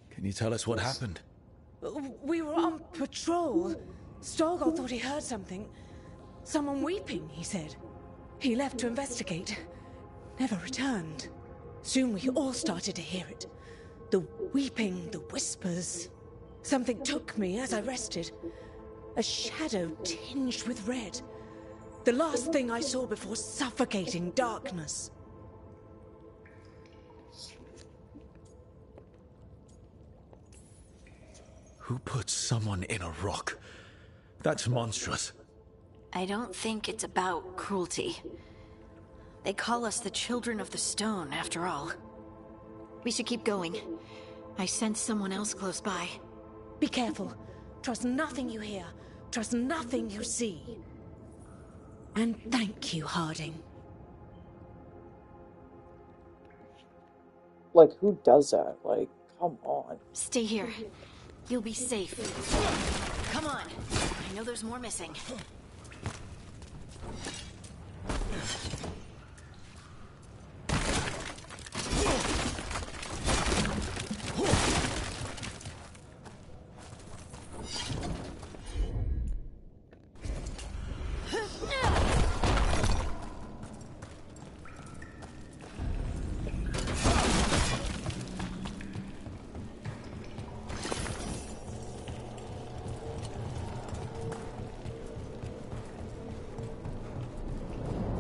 Can you tell us what happened? We were on patrol. Storgol thought he heard something. Someone weeping, he said. He left to investigate. Never returned. Soon we all started to hear it. The weeping, the whispers. Something took me as I rested. A shadow tinged with red. The last thing I saw before suffocating darkness. Who put someone in a rock? That's monstrous. I don't think it's about cruelty. They call us the Children of the Stone, after all. We should keep going. I sense someone else close by. Be careful. Trust nothing you hear. Trust nothing you see. And thank you, Harding. Like, who does that? Like, come on. Stay here. You'll be safe. Come on. I know there's more missing.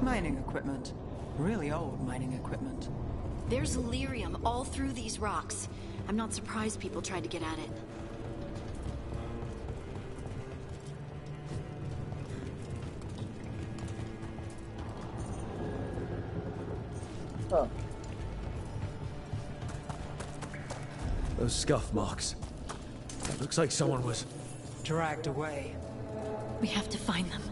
Mining equipment. Really old mining equipment. There's lyrium all through these rocks. I'm not surprised people tried to get at it. Huh. Those scuff marks. Looks like someone was dragged away. We have to find them.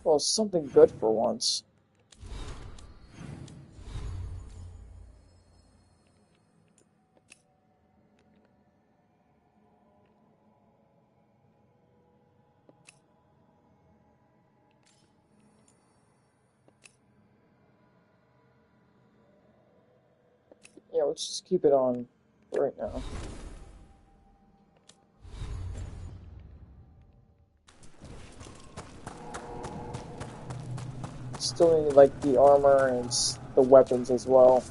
Well, something good for once. Yeah, let's just keep it on right now. Still need, like, the armor and the weapons as well.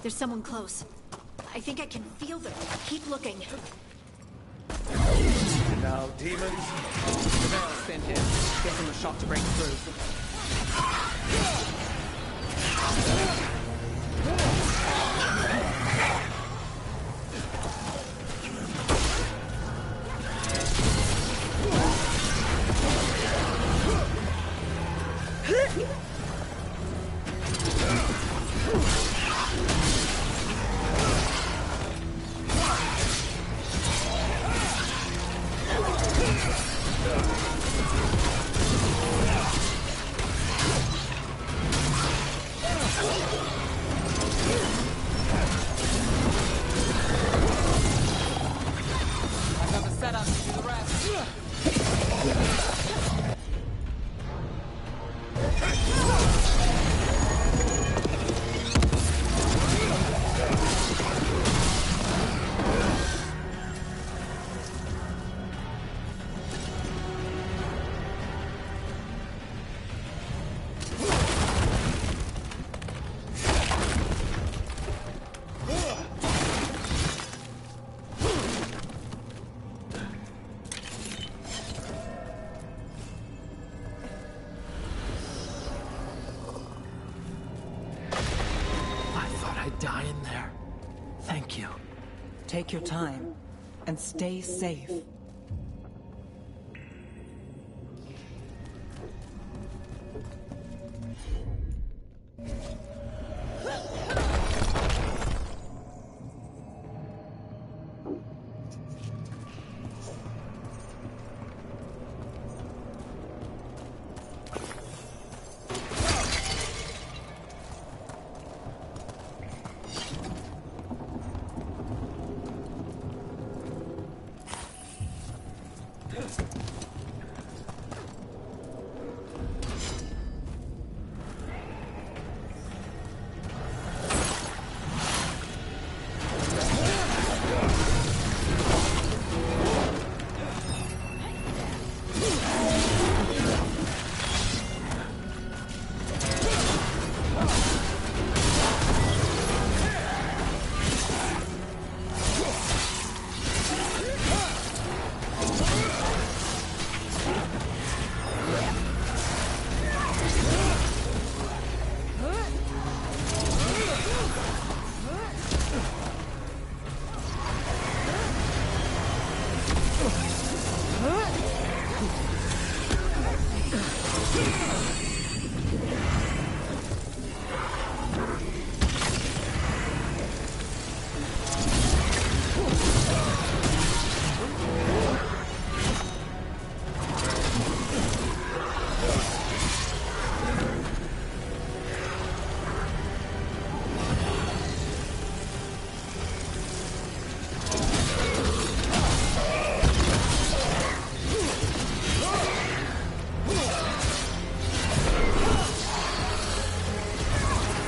There's someone close. I think I can feel them. Keep looking. Now, demons. The veil's thinned in. Give them a shot to break through. Die in there. Thank you. Take your time and stay safe.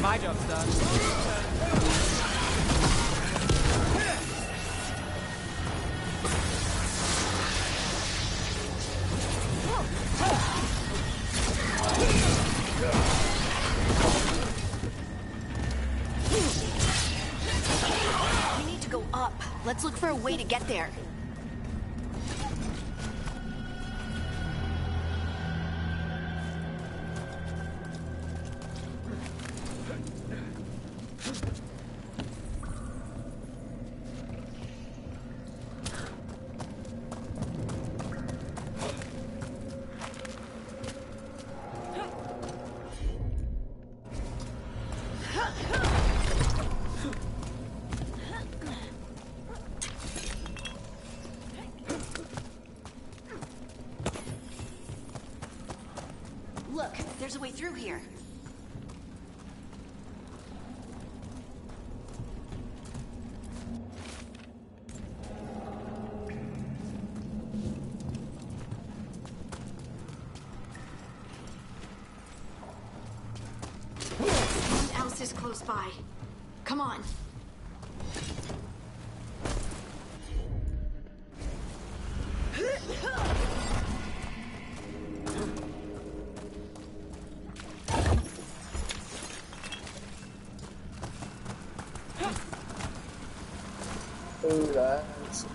My job's done. We need to go up. Let's look for a way to get there. Look, there's a way through here. Someone else is close by. Come on. Ooh, that's...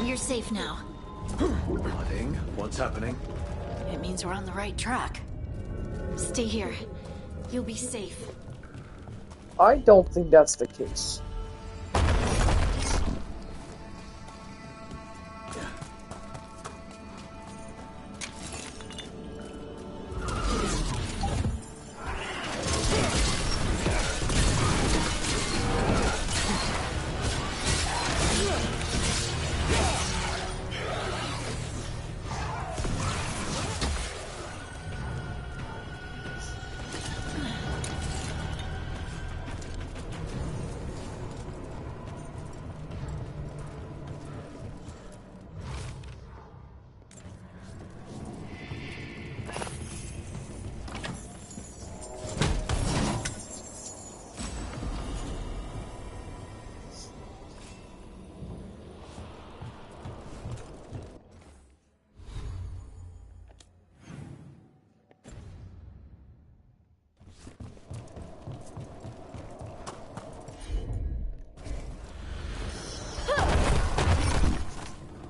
You're safe now. Harding, what's happening? It means we're on the right track. Stay here. You'll be safe. I don't think that's the case.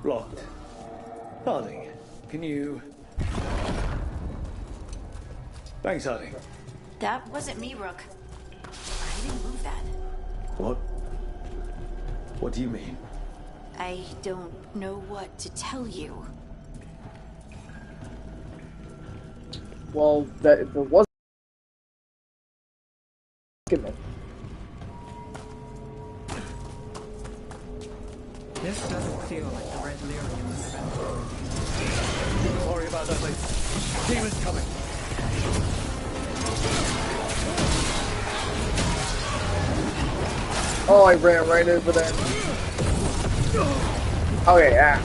Locked. Harding, can you... Thanks, Harding. That wasn't me, Rook. I didn't move that. What? What do you mean? I don't know what to tell you. Well, there was... This doesn't feel like the red lyrium event. Sorry about that, lady. Demon's coming. Oh, I ran right over there. Okay, yeah.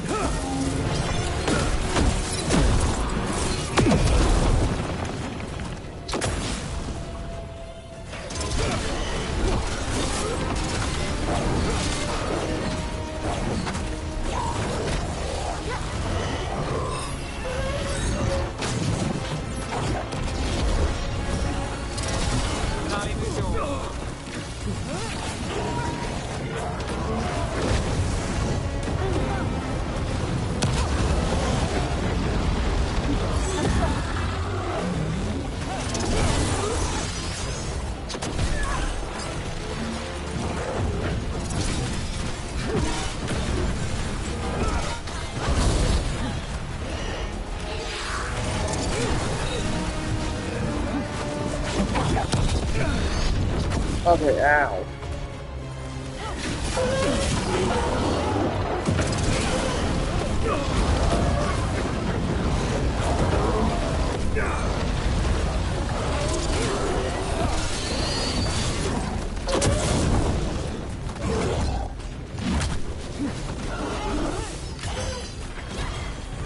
Okay, ow.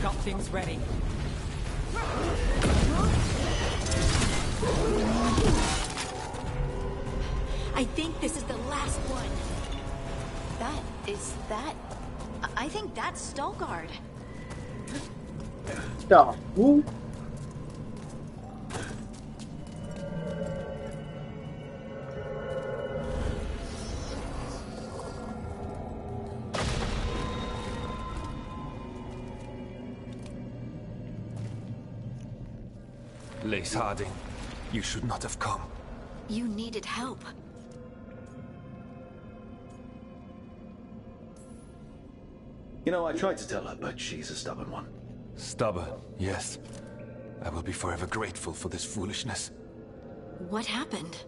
Got things ready. I think this is the last one. I think that's VeilGuard. Stop. Who? Lace Harding, you should not have come. You needed help. You know, I tried to tell her, but she's a stubborn one. Stubborn, yes. I will be forever grateful for this foolishness. What happened?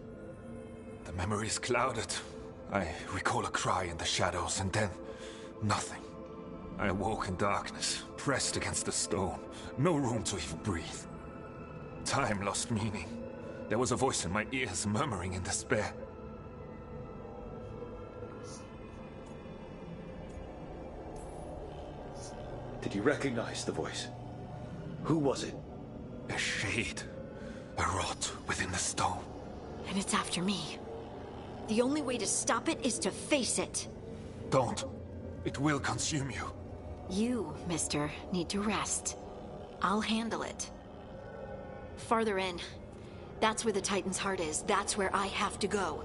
The memory is clouded. I recall a cry in the shadows, and then nothing. I awoke in darkness, pressed against the stone. No room to even breathe. Time lost meaning. There was a voice in my ears murmuring in despair. Did you recognize the voice? Who was it? A shade. A rot within the stone. And it's after me. The only way to stop it is to face it. Don't. It will consume you. You, mister, need to rest. I'll handle it. Farther in. That's where the Titan's heart is. That's where I have to go.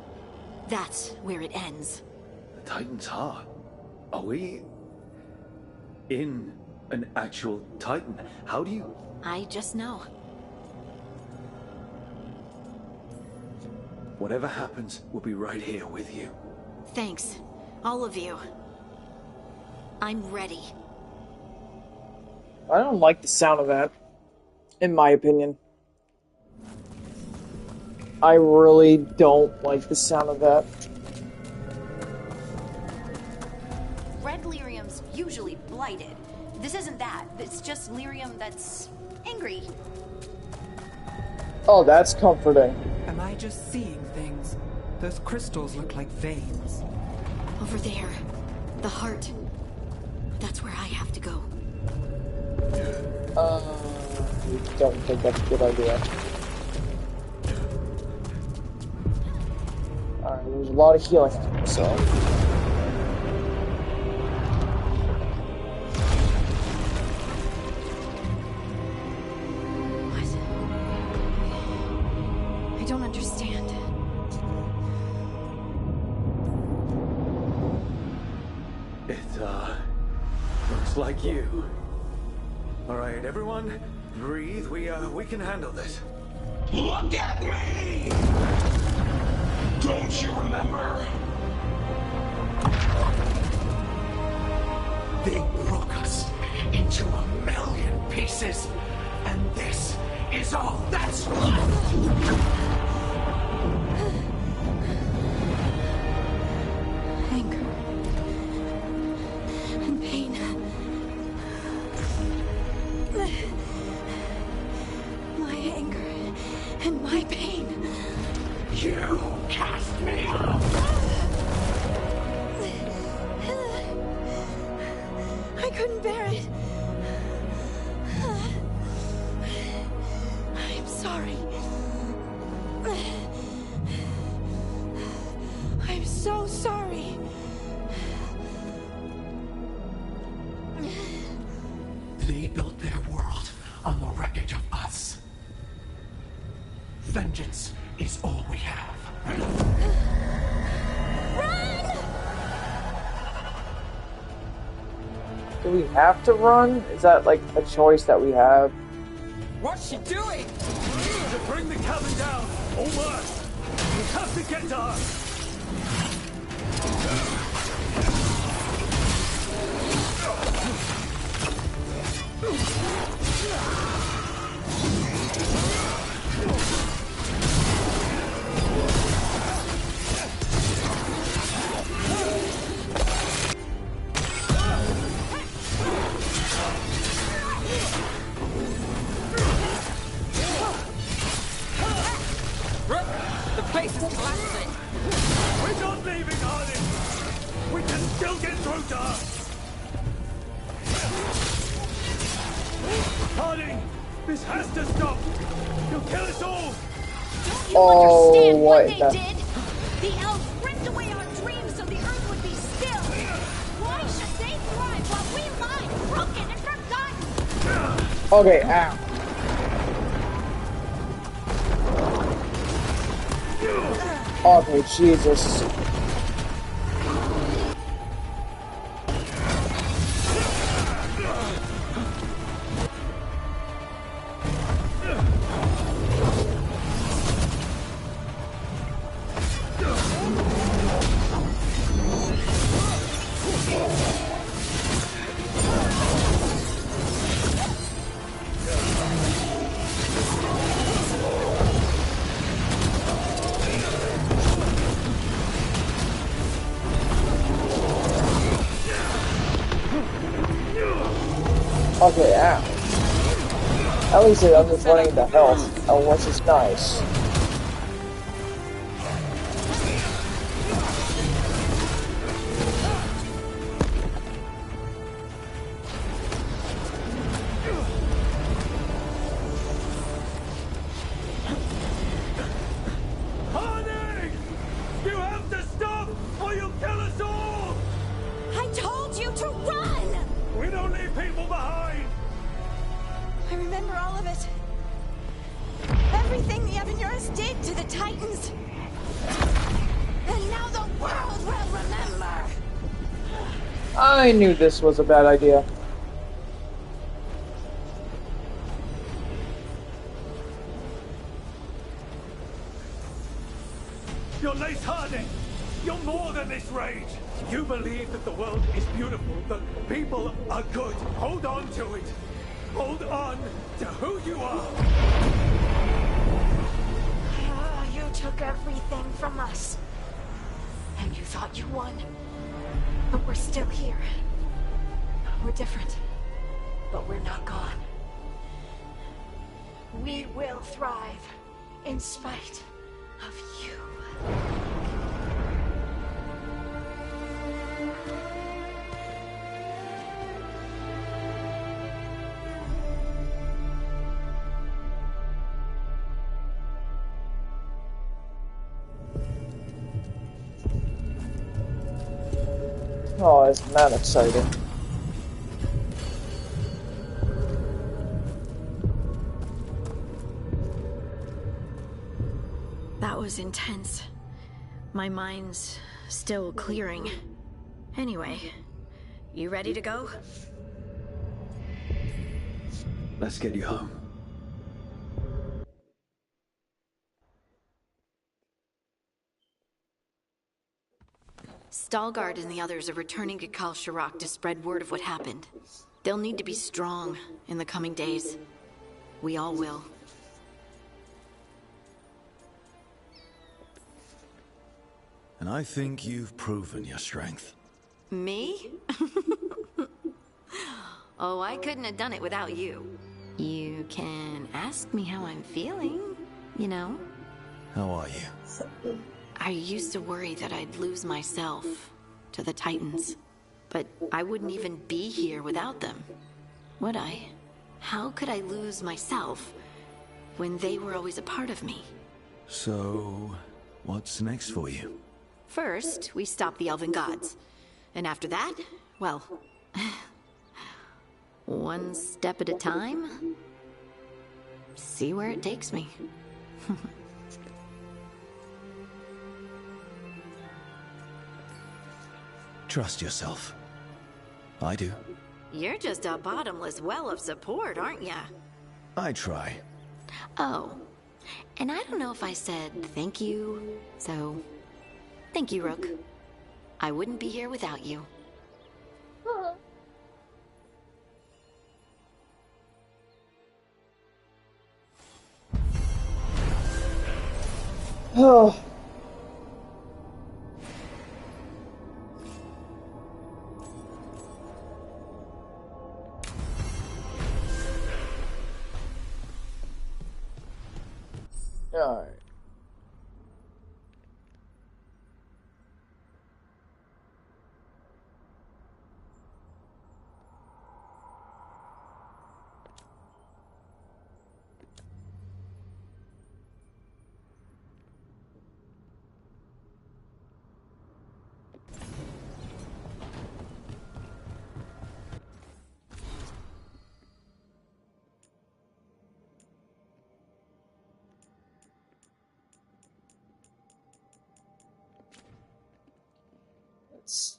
That's where it ends. The Titan's heart? Are we... in an actual Titan? How do you... I just know. Whatever happens, we'll be right here with you. Thanks. All of you. I'm ready. I don't like the sound of that, in my opinion. I really don't like the sound of that. Red lyrium's usually blighted. This isn't that. It's just lyrium that's angry. Oh, that's comforting. Am I just seeing things? Those crystals look like veins. Over there. The heart. That's where I have to go. I don't think that's a good idea. Alright, there's a lot of healing, so... I don't understand. It, looks like you. Alright, everyone, breathe. We can handle this. Look at me! Don't you remember? They broke us into 1,000,000 pieces, and this is all that's left! Anger. And pain. My anger and my pain. You cast me out! I couldn't bear it. I'm sorry. I'm so sorry. They built their world on the wreckage of us. Vengeance is all we have. Do we have to run? Is that like a choice that we have? What's she doing? To bring the cabin down, or worse. We have to get to her. Rook, the place is collapsing. We're not leaving, Harding. We can still get through to her. Harding, this has to stop. You'll kill us all. Don't you understand what they the... did? The elves ripped away our dreams so the earth would be still. Why should they thrive while we lie, broken and forgotten? Okay, ow. Okay, Jesus. Okay, ow. At least I'm just running into health, which is nice. Honey! You have to stop or you'll kill us all! I told you to run! We don't leave people behind! I remember all of it. Everything the Avenurus did to the Titans. And now the world will remember! I knew this was a bad idea. You're Lace Harding! You're more than this rage! You believe that the world is beautiful, that people are good. Hold on to it! Hold on to who you are! You took everything from us. And you thought you won. But we're still here. We're different. But we're not gone. We will thrive in spite of you. Oh, isn't that exciting? That was intense. My mind's still clearing. Anyway, you ready to go? Let's get you home. Stalgard and the others are returning to Kal Shirak to spread word of what happened. They'll need to be strong in the coming days. We all will. And I think you've proven your strength. Me? Oh, I couldn't have done it without you. You can ask me how I'm feeling, you know? How are you? I used to worry that I'd lose myself to the Titans. But I wouldn't even be here without them, would I? How could I lose myself when they were always a part of me? So, what's next for you? First, we stop the Elven Gods. And after that, well, one step at a time. See where it takes me. Trust yourself. I do. You're just a bottomless well of support, aren't ya? I try. Oh, and I don't know if I said thank you, so thank you, Rook. I wouldn't be here without you. Oh. Alright. Let's...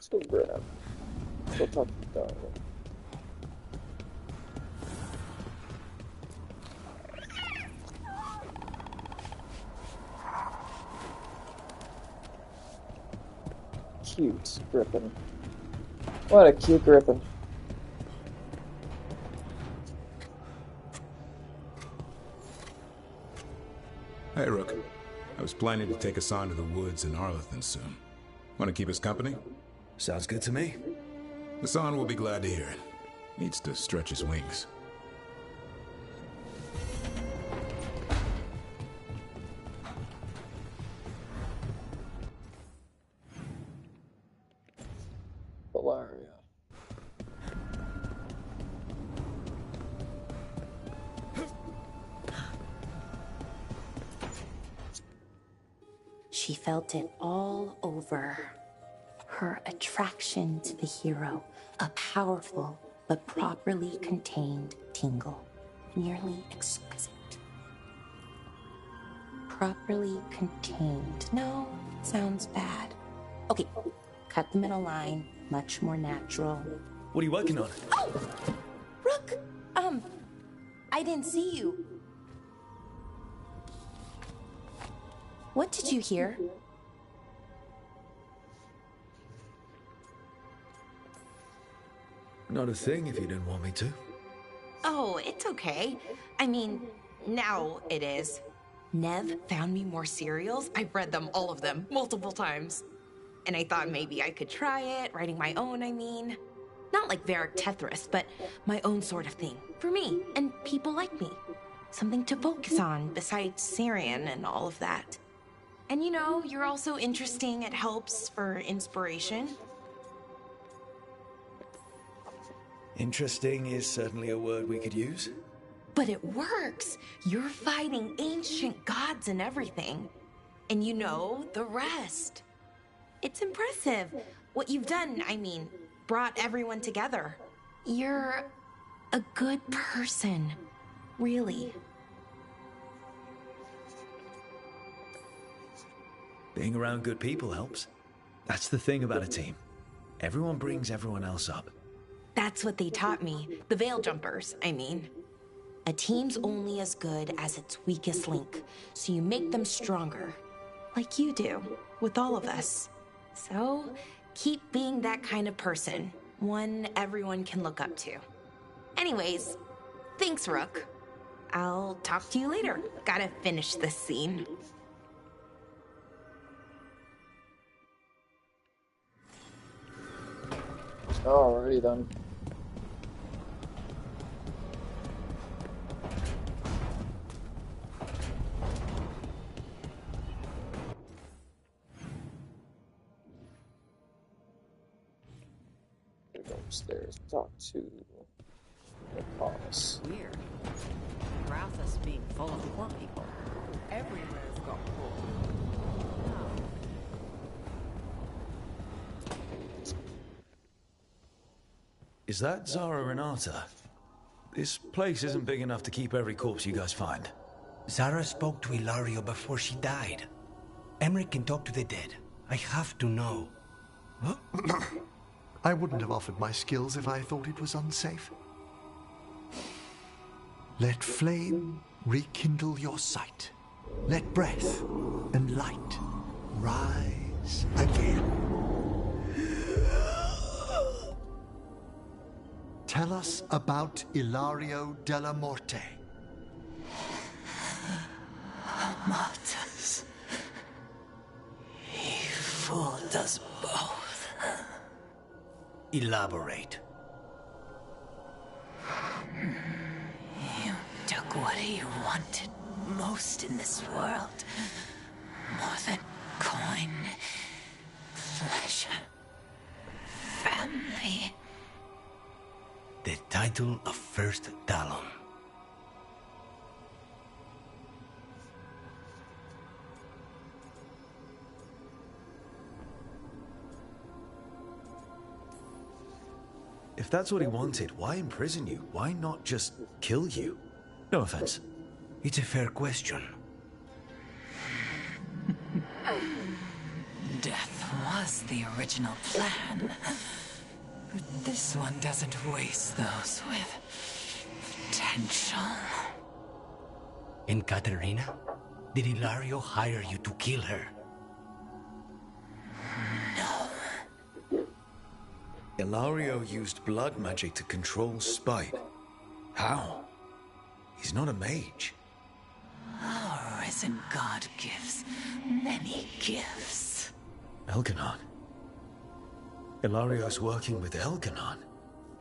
Still grinning. Still talking about it. Cute Griffin. What a cute Griffin. Hey, Rook. I was planning to take us on to the woods in Arlethan soon. Want to keep us company? Sounds good to me. Hassan will be glad to hear it. Needs to stretch his wings. Valeria. She felt it all over. Her attraction to the hero, a powerful but properly contained tingle, nearly exquisite. Properly contained. No, sounds bad. Okay, cut the middle line, much more natural. What are you working on? Oh! Rook! I didn't see you. What did you hear? Not a thing if you didn't want me to. Oh, it's okay. I mean, now it is. Nev found me more cereals. I've read them, all of them, multiple times. And I thought maybe I could try it, writing my own, I mean. Not like Varric Tethris, but my own sort of thing. For me, and people like me. Something to focus on, besides Syrian and all of that. And you know, you're also interesting. It helps for inspiration. Interesting is certainly a word we could use. But it works. You're fighting ancient gods and everything. And you know the rest. It's impressive. What you've done, I mean, brought everyone together. You're a good person. Really. Being around good people helps. That's the thing about a team. Everyone brings everyone else up. That's what they taught me. The Veil Jumpers, I mean. A team's only as good as its weakest link, so you make them stronger. Like you do, with all of us. So, keep being that kind of person. One everyone can look up to. Anyways, thanks, Rook. I'll talk to you later. Gotta finish this scene. Alrighty then. Go upstairs, talk to the boss. Weird. Rathas being full of poor people. Everywhere's got poor. Is that Zara Renata? This place isn't big enough to keep every corpse you guys find. Zara spoke to Ilario before she died. Emmerich can talk to the dead. I have to know. I wouldn't have offered my skills if I thought it was unsafe. Let flame rekindle your sight. Let breath and light rise again. Tell us about Ilario della Morte. Martyrs. He fooled us both. Elaborate. You took what he wanted most in this world. More than coin, pleasure, family. The title of First Talon. If that's what he wanted, why imprison you? Why not just kill you? No offense. It's a fair question. Death was the original plan. But this one doesn't waste those with potential. And Katerina? Did Ilario hire you to kill her? No. Ilario used blood magic to control spite. How? He's not a mage. Our risen god gives many gifts. Elganon. Ilario's working with Elganon.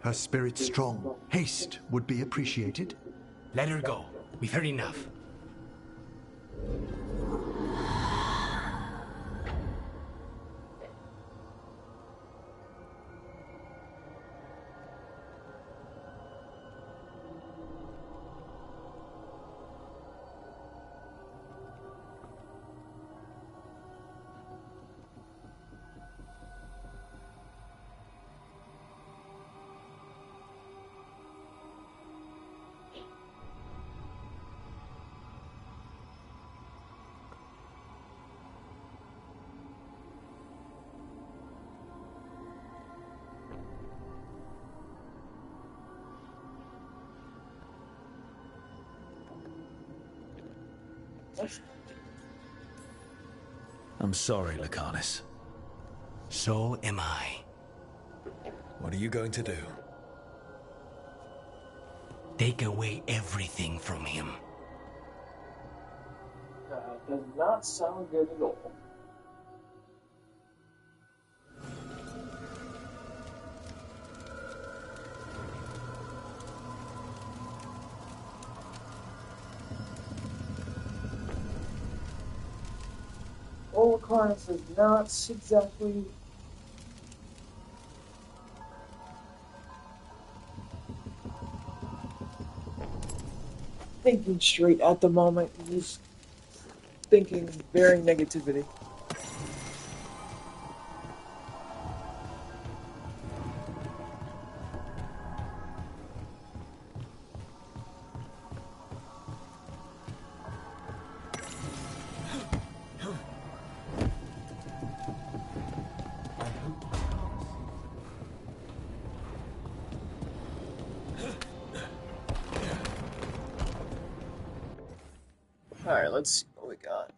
Her spirit's strong. Haste would be appreciated. Let her go. We've heard enough. I'm sorry, Lucanus. So am I. What are you going to do? Take away everything from him. Does not sound good at all. Well, Lucanus is not exactly thinking straight at the moment. He's thinking very negativity. Alright, let's see what we got.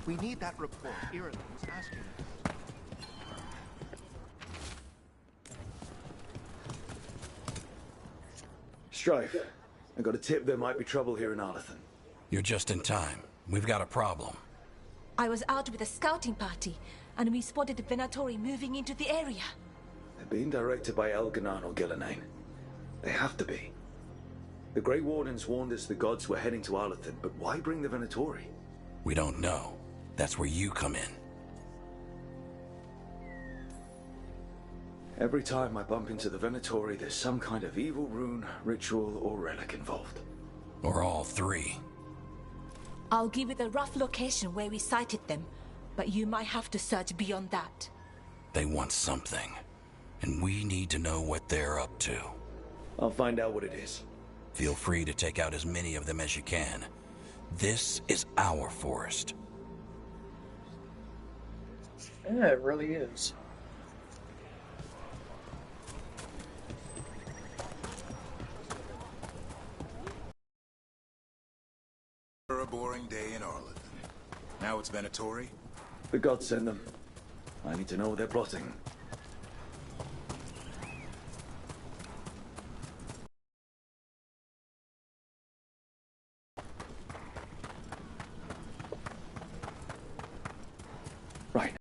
We need that report Irilyn was asking us. Strife, I got a tip there might be trouble here in Arlathan. You're just in time. We've got a problem. I was out with a scouting party, and we spotted the Venatori moving into the area. They're being directed by Elganon or Gillenane. They have to be. The Grey Wardens warned us the gods were heading to Arlathan, but why bring the Venatori? We don't know. That's where you come in. Every time I bump into the Venatori, there's some kind of evil rune, ritual, or relic involved. Or all three. I'll give you the rough location where we sighted them, but you might have to search beyond that. They want something, and we need to know what they're up to. I'll find out what it is. Feel free to take out as many of them as you can. This is our forest. Yeah, it really is. For a boring day in Arlington. Now it's Venatori? The gods send them. I need to know what they're plotting. Right.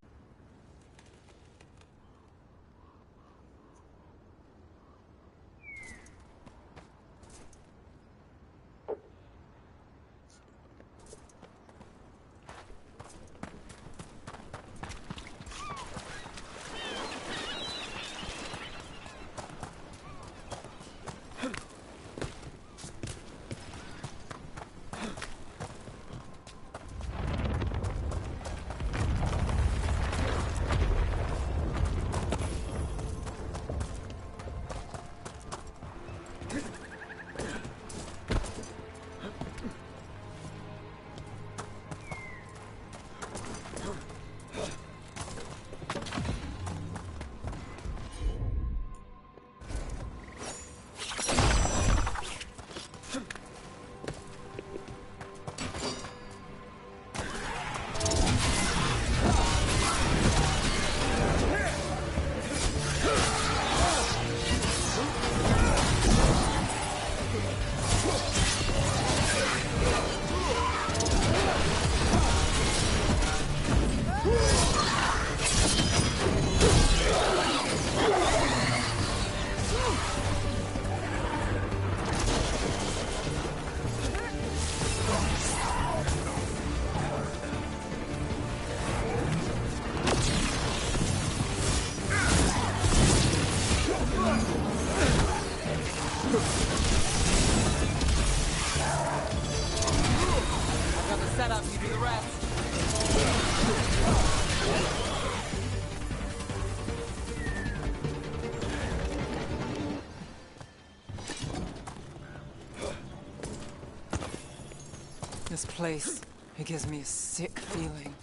This place, it gives me a sick feeling.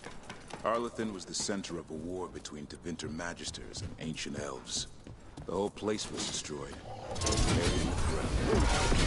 Arlington was the center of a war between Tevinter Magisters and ancient elves. The whole place was destroyed. Buried in the ground.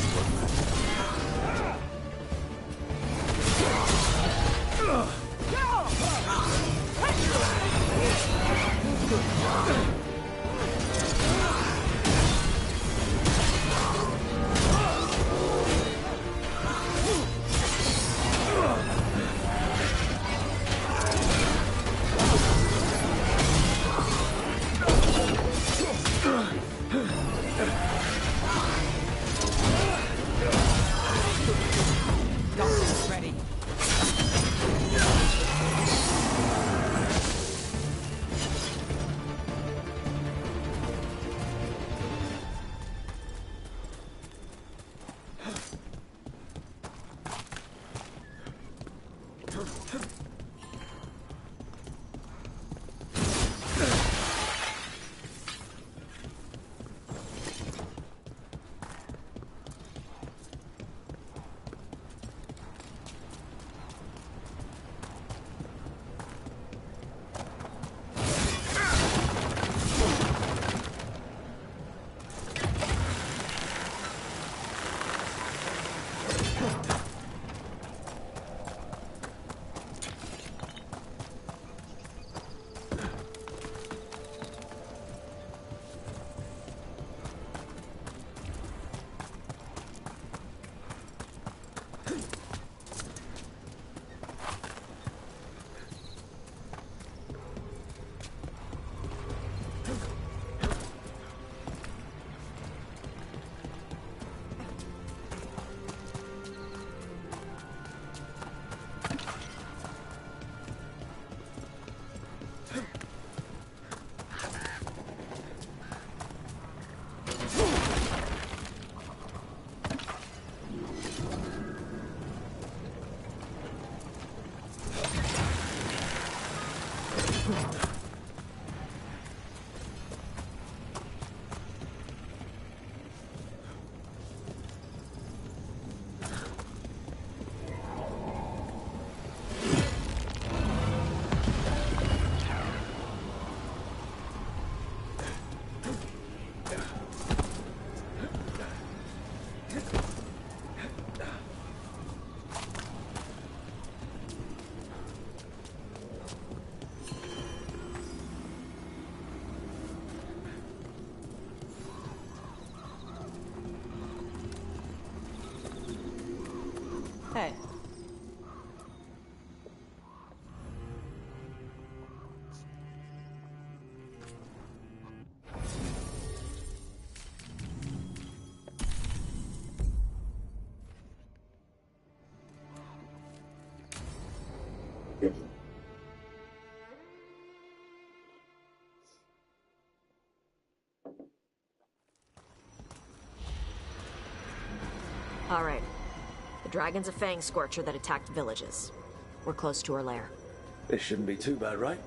Hey. All right. The dragon's a fang scorcher that attacked villages. We're close to her lair. This shouldn't be too bad, right?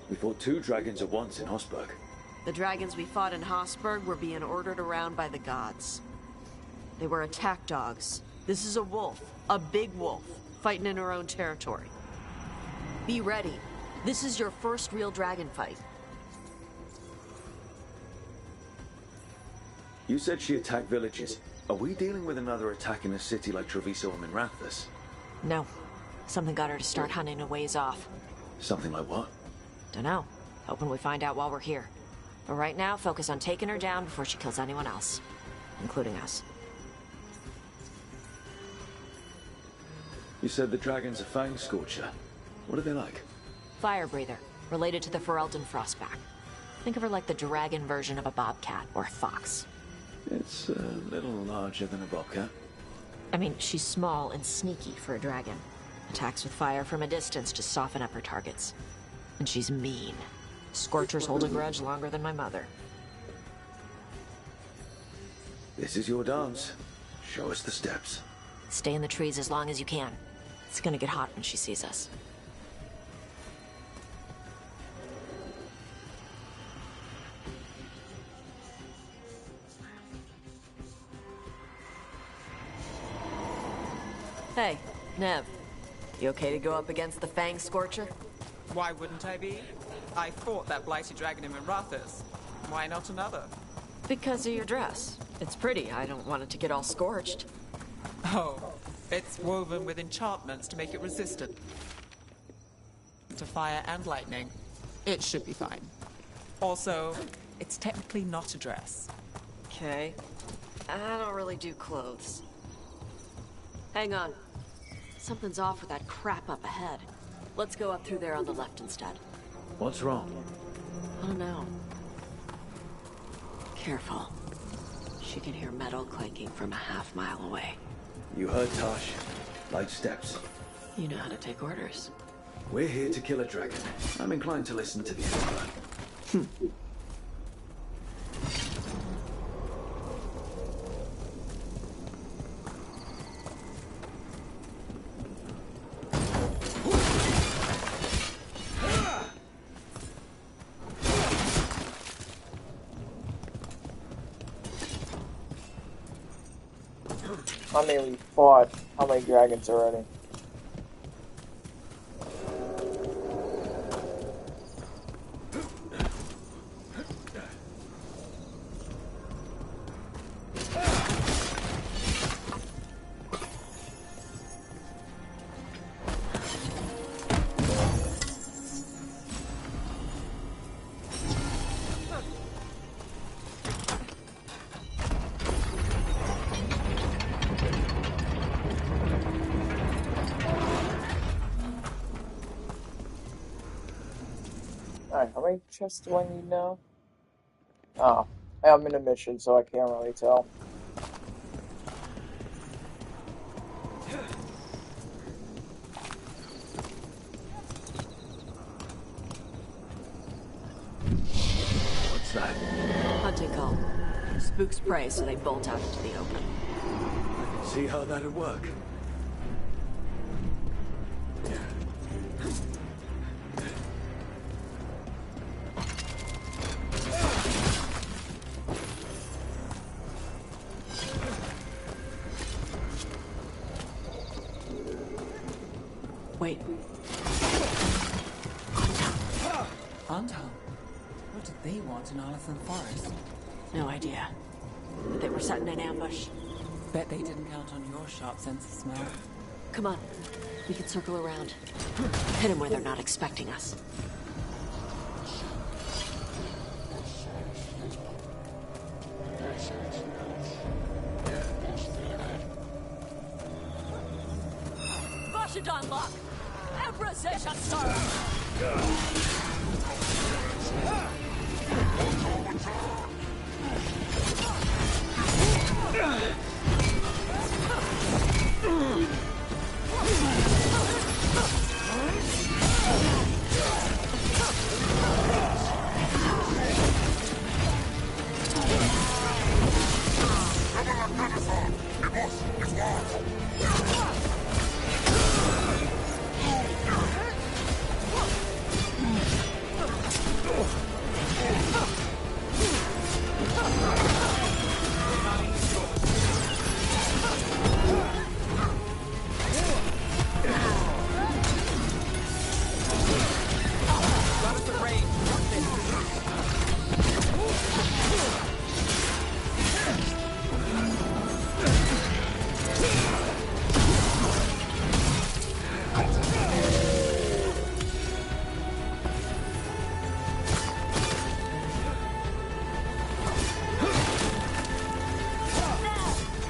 We fought 2 dragons at once in Hosberg. The dragons we fought in Hosberg were being ordered around by the gods. They were attack dogs. This is a wolf. A big wolf. Fighting in her own territory. Be ready. This is your first real dragon fight. You said she attacked villages. Are we dealing with another attack in a city like Treviso and Minrathous? No. Something got her to start hunting a ways off. Something like what? Dunno. Hoping we find out while we're here. But right now, focus on taking her down before she kills anyone else. Including us. You said the dragon's a fang scorcher. What are they like? Fire breather. Related to the Ferelden Frostback. Think of her like the dragon version of a bobcat or a fox. It's a little larger than a bobcat. I mean, she's small and sneaky for a dragon. Attacks with fire from a distance to soften up her targets. And she's mean. Scorchers hold a grudge longer than my mother. This is your dance. Show us the steps. Stay in the trees as long as you can. It's gonna get hot when she sees us. Hey, Nev. You okay to go up against the Fang Scorcher? Why wouldn't I be? I fought that blighty dragon in Minrathous. Why not another? Because of your dress. It's pretty. I don't want it to get all scorched. Oh, it's woven with enchantments to make it resistant to fire and lightning. It should be fine. Also, it's technically not a dress. Okay. I don't really do clothes. Hang on. Something's off with that crap up ahead. Let's go up through there on the left instead. What's wrong? Oh no. Careful. She can hear metal clanking from a half-mile away. You heard Tosh. Light steps. You know how to take orders. We're here to kill a dragon. I'm inclined to listen to the Emperor. I mean, we fought how many dragons already? Alright, how many chests do I need now? Oh, I'm in a mission, so I can't really tell. What's that? Hunting call. Spooks prey, so they bolt out into the open. See how that'd work? Wait. Anton, what did they want in Arlington Forest? No idea. But they were setting an ambush. Bet they didn't count on your sharp sense of smell. Come on. We can circle around. Hit them where they're not expecting us. should unlock. Embracation star.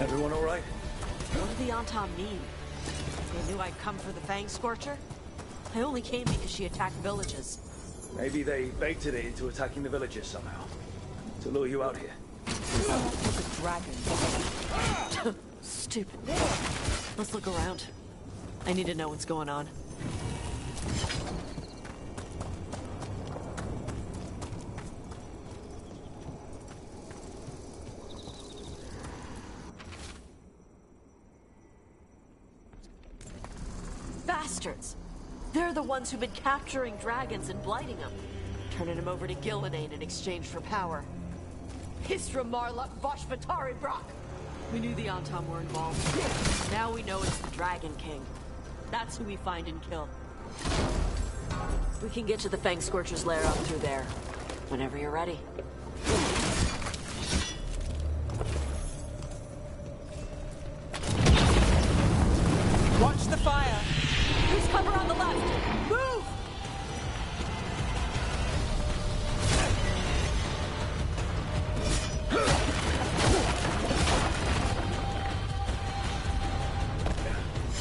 Everyone all right? What did the Anton mean? They knew I'd come for the Fang Scorcher? I only came because she attacked villages. Maybe they baited it into attacking the villagers somehow. To lure you out here. The dragon. Stupid. Let's look around. I need to know what's going on. Bastards! They're the ones who've been capturing dragons and blighting them. Turning them over to Gillenane in exchange for power. Histra Marluk Voshvatari Brock! We knew the Anton were involved. Now we know it's the Dragon King. That's who we find and kill. We can get to the Fang Scorcher's lair up through there. Whenever you're ready. Watch the fire! Who's cover on the left? Move!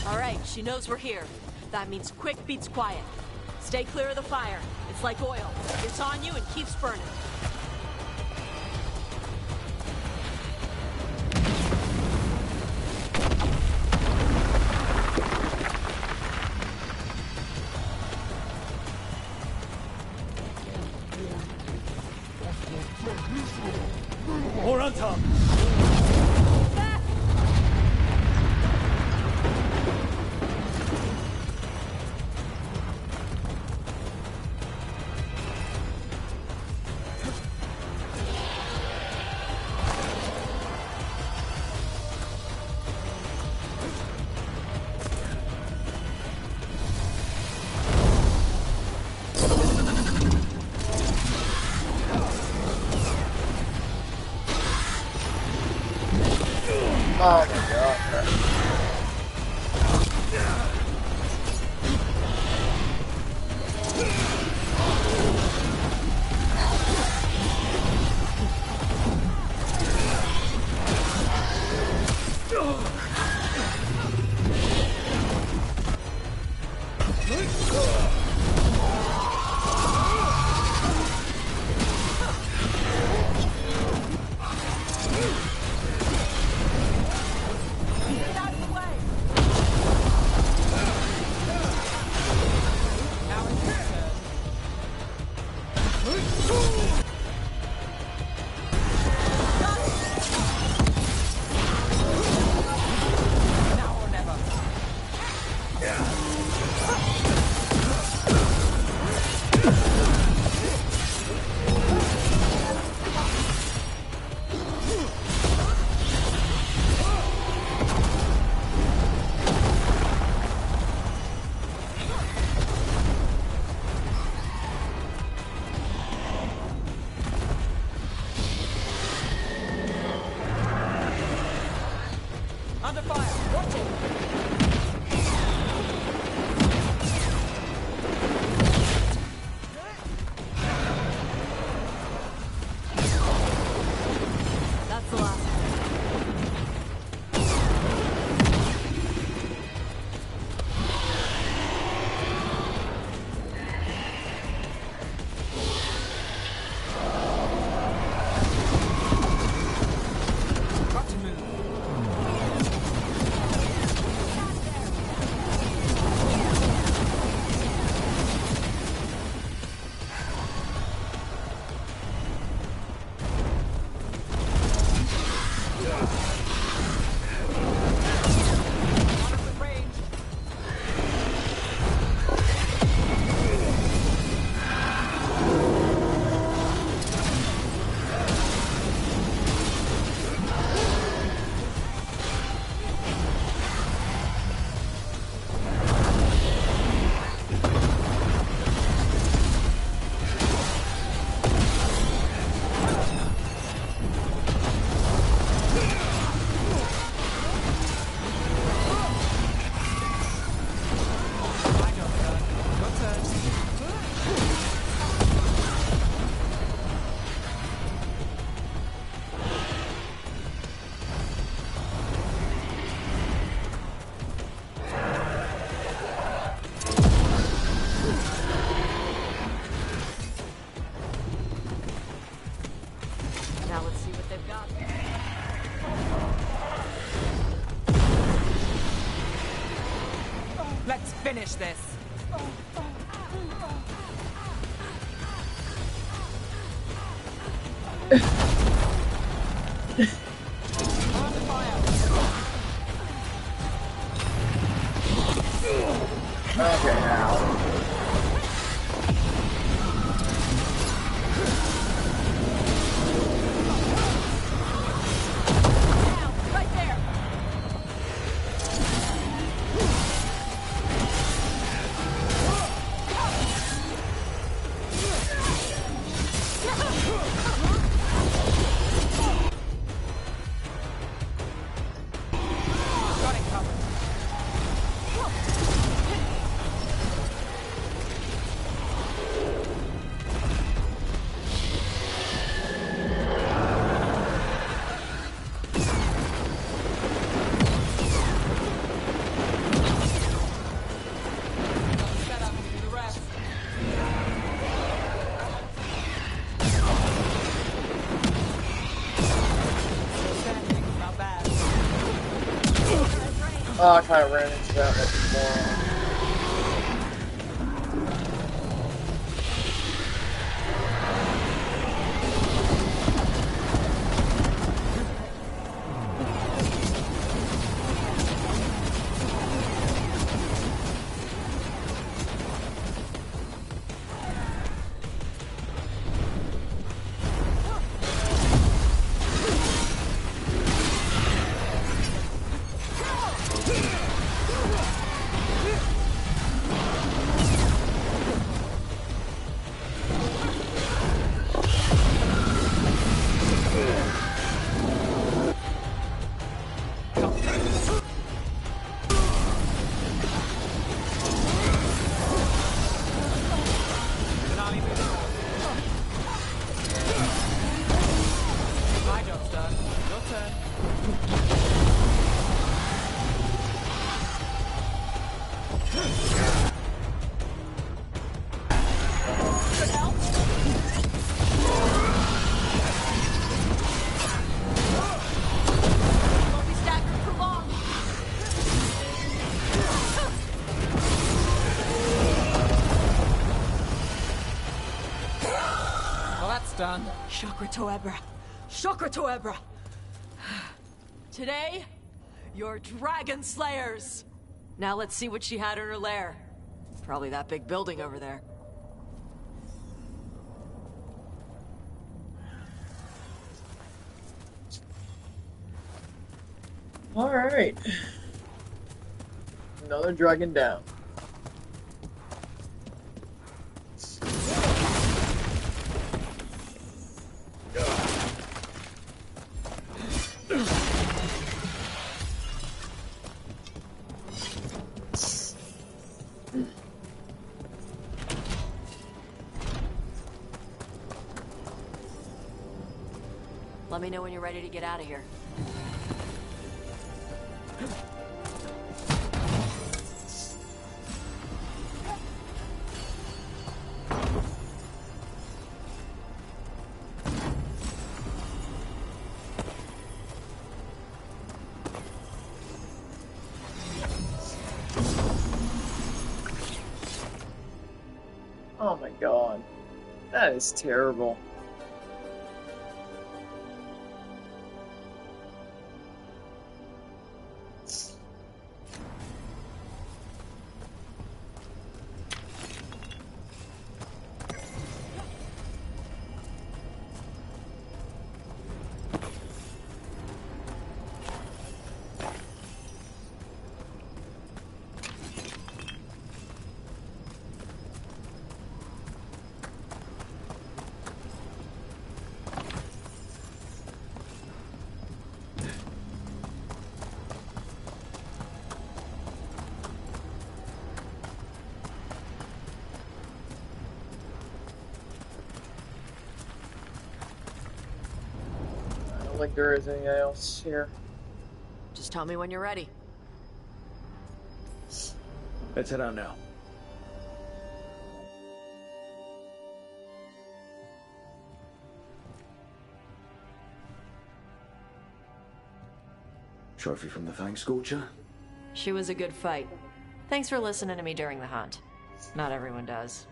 All right, she knows we're here. That means quick beats quiet. Stay clear of the fire. It's like oil. It's on you and keeps burning. More on top! Oh my god. Under fire! Watch it! That's the last one. finish this. Okay, now. Right there. Got it covered. Set up to do the rest. Still standing. Not bad. Oh, I kind of ran into that one before. My job's done. Your turn. Good help. Won't be staggered for long. Well, that's done. Chakra Toebra. Chakra Toebra. Today, you're Dragon Slayers. Now let's see what she had in her lair. Probably that big building over there. Alright. Another dragon down. Let me know when you're ready to get out of here. Oh my god. That is terrible. I don't think there is anything else here. Just tell me when you're ready. Let's head out now. Trophy from the Fang Scorcher? She was a good fight. Thanks for listening to me during the hunt. Not everyone does.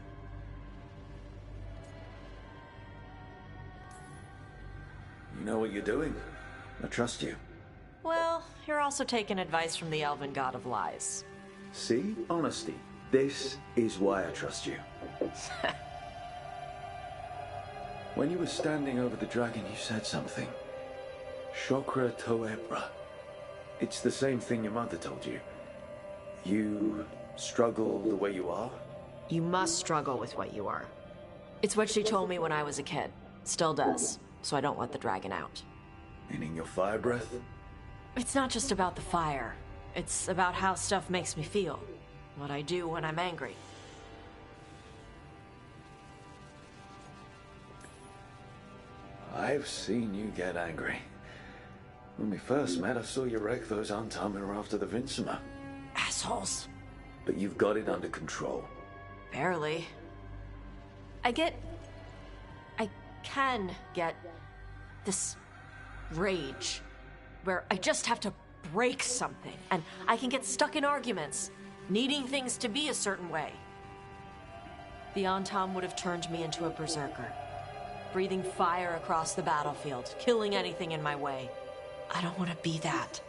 You know what you're doing. I trust you. Well, you're also taking advice from the elven god of lies. See? Honesty. This is why I trust you. When you were standing over the dragon, you said something. Chakra Toebra. It's the same thing your mother told you. You struggle the way you are? You must struggle with what you are. It's what she told me when I was a kid. Still does. So I don't let the dragon out. Meaning your fire breath? It's not just about the fire. It's about how stuff makes me feel. What I do when I'm angry. I've seen you get angry. When we first met, I saw you wreck those Antamir after the Vinsima. Assholes. But you've got it under control. Barely. I can get this rage where I just have to break something and I can get stuck in arguments, needing things to be a certain way. The Antam would have turned me into a berserker, breathing fire across the battlefield, killing anything in my way. I don't want to be that.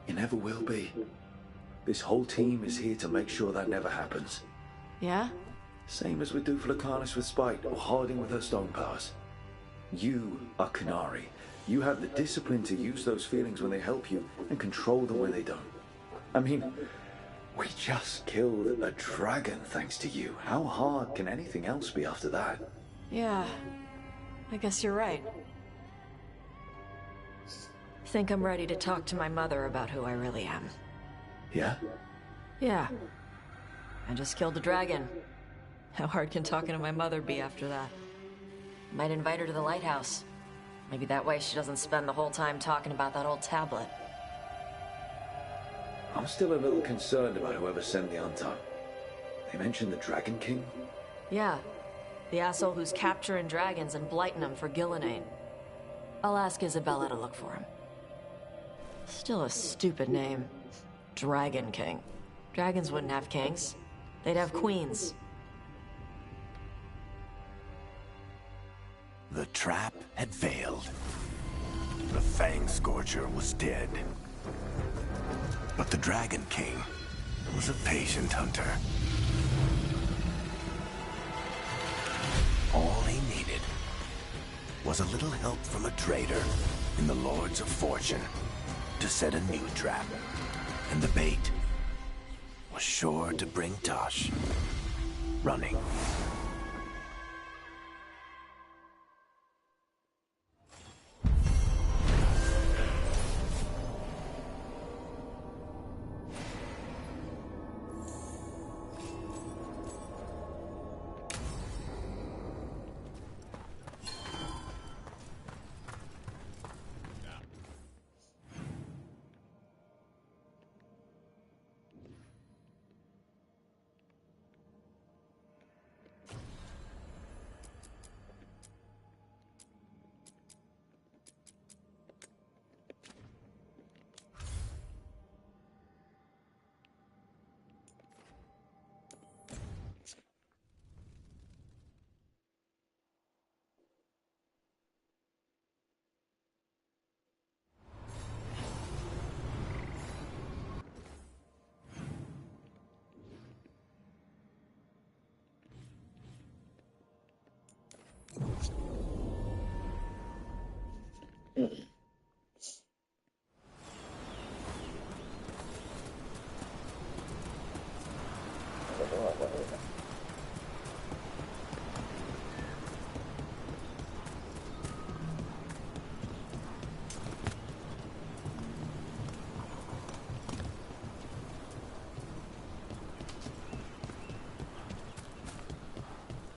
You never will be. This whole team is here to make sure that never happens. Yeah? Same as we do for Lucanus with Spite, or Harding with her stone powers. You are Canary. You have the discipline to use those feelings when they help you, and control them when they don't. I mean, we just killed a dragon thanks to you. How hard can anything else be after that? Yeah. I guess you're right. Think I'm ready to talk to my mother about who I really am. Yeah? Yeah. I just killed a dragon. How hard can talking to my mother be after that? Might invite her to the lighthouse. Maybe that way she doesn't spend the whole time talking about that old tablet. I'm still a little concerned about whoever sent the Antam. They mentioned the Dragon King? Yeah. The asshole who's capturing dragons and blighting them for Gillenane. I'll ask Isabella to look for him. Still a stupid name. Dragon King. Dragons wouldn't have kings. They'd have queens. The trap had failed. The Fang Scorcher was dead. But the Dragon King was a patient hunter. All he needed was a little help from a trader in the Lords of Fortune to set a new trap. And the bait was sure to bring Tosh running.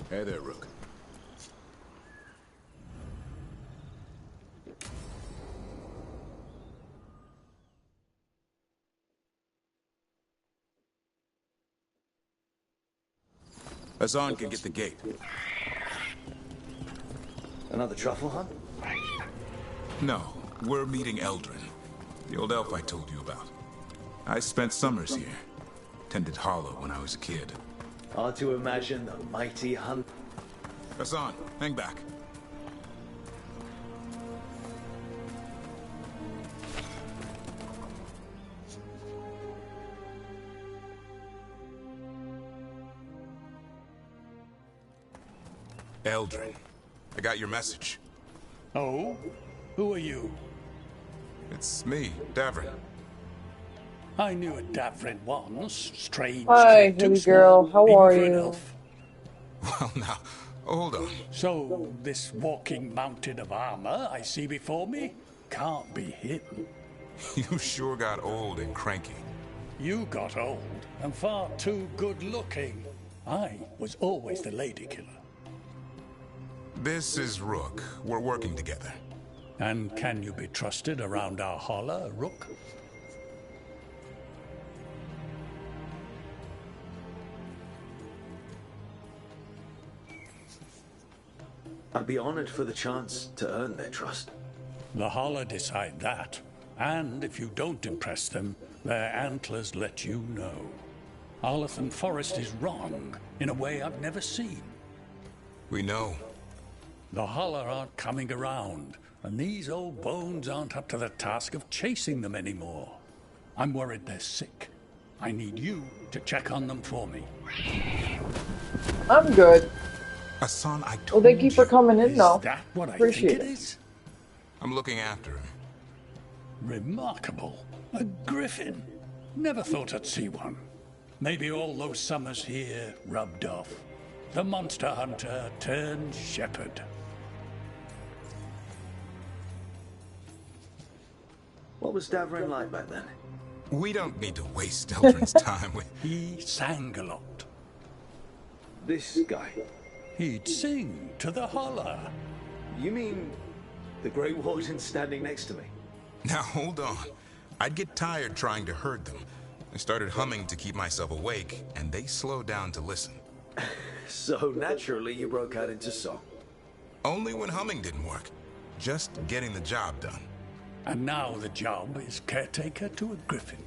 Hey there, Rook. Hassan can get the gate. Another truffle hunt? No, we're meeting Eldrin, the old elf I told you about. I spent summers here. Tended Hollow when I was a kid. Hard to imagine the mighty hunt. Hassan, hang back. Eldrin, I got your message. Oh? Who are you? It's me, Davrin. I knew a Davrin once. Strange. Hi, too baby small, girl. How even are for an you? elf. Well, now, hold on. So, this walking mountain of armor I see before me can't be him. You sure got old and cranky. You got old and far too good looking. I was always the lady killer. This is Rook. We're working together. And can you be trusted around our holler, Rook? I'd be honored for the chance to earn their trust. The holler decide that. And if you don't impress them, their antlers let you know. Arlathan Forest is wrong in a way I've never seen. We know. The holler aren't coming around, and these old bones aren't up to the task of chasing them anymore. I'm worried they're sick. I need you to check on them for me. I'm good. Hassan, I Well, thank you for coming in, though. Is that what I Appreciate think it it. is? I'm looking after him. Remarkable. A griffin. Never thought I'd see one. Maybe all those summers here rubbed off. The monster hunter turned shepherd. What was Davrin like back then? We don't need to waste Eldrin's time with... He sang a lot. This guy? He'd sing to the holler. You mean the Grey Warden standing next to me? Now, hold on. I'd get tired trying to herd them. I started humming to keep myself awake, and they slowed down to listen. So naturally you broke out into song. Only when humming didn't work. Just getting the job done. And now the job is caretaker to a griffin.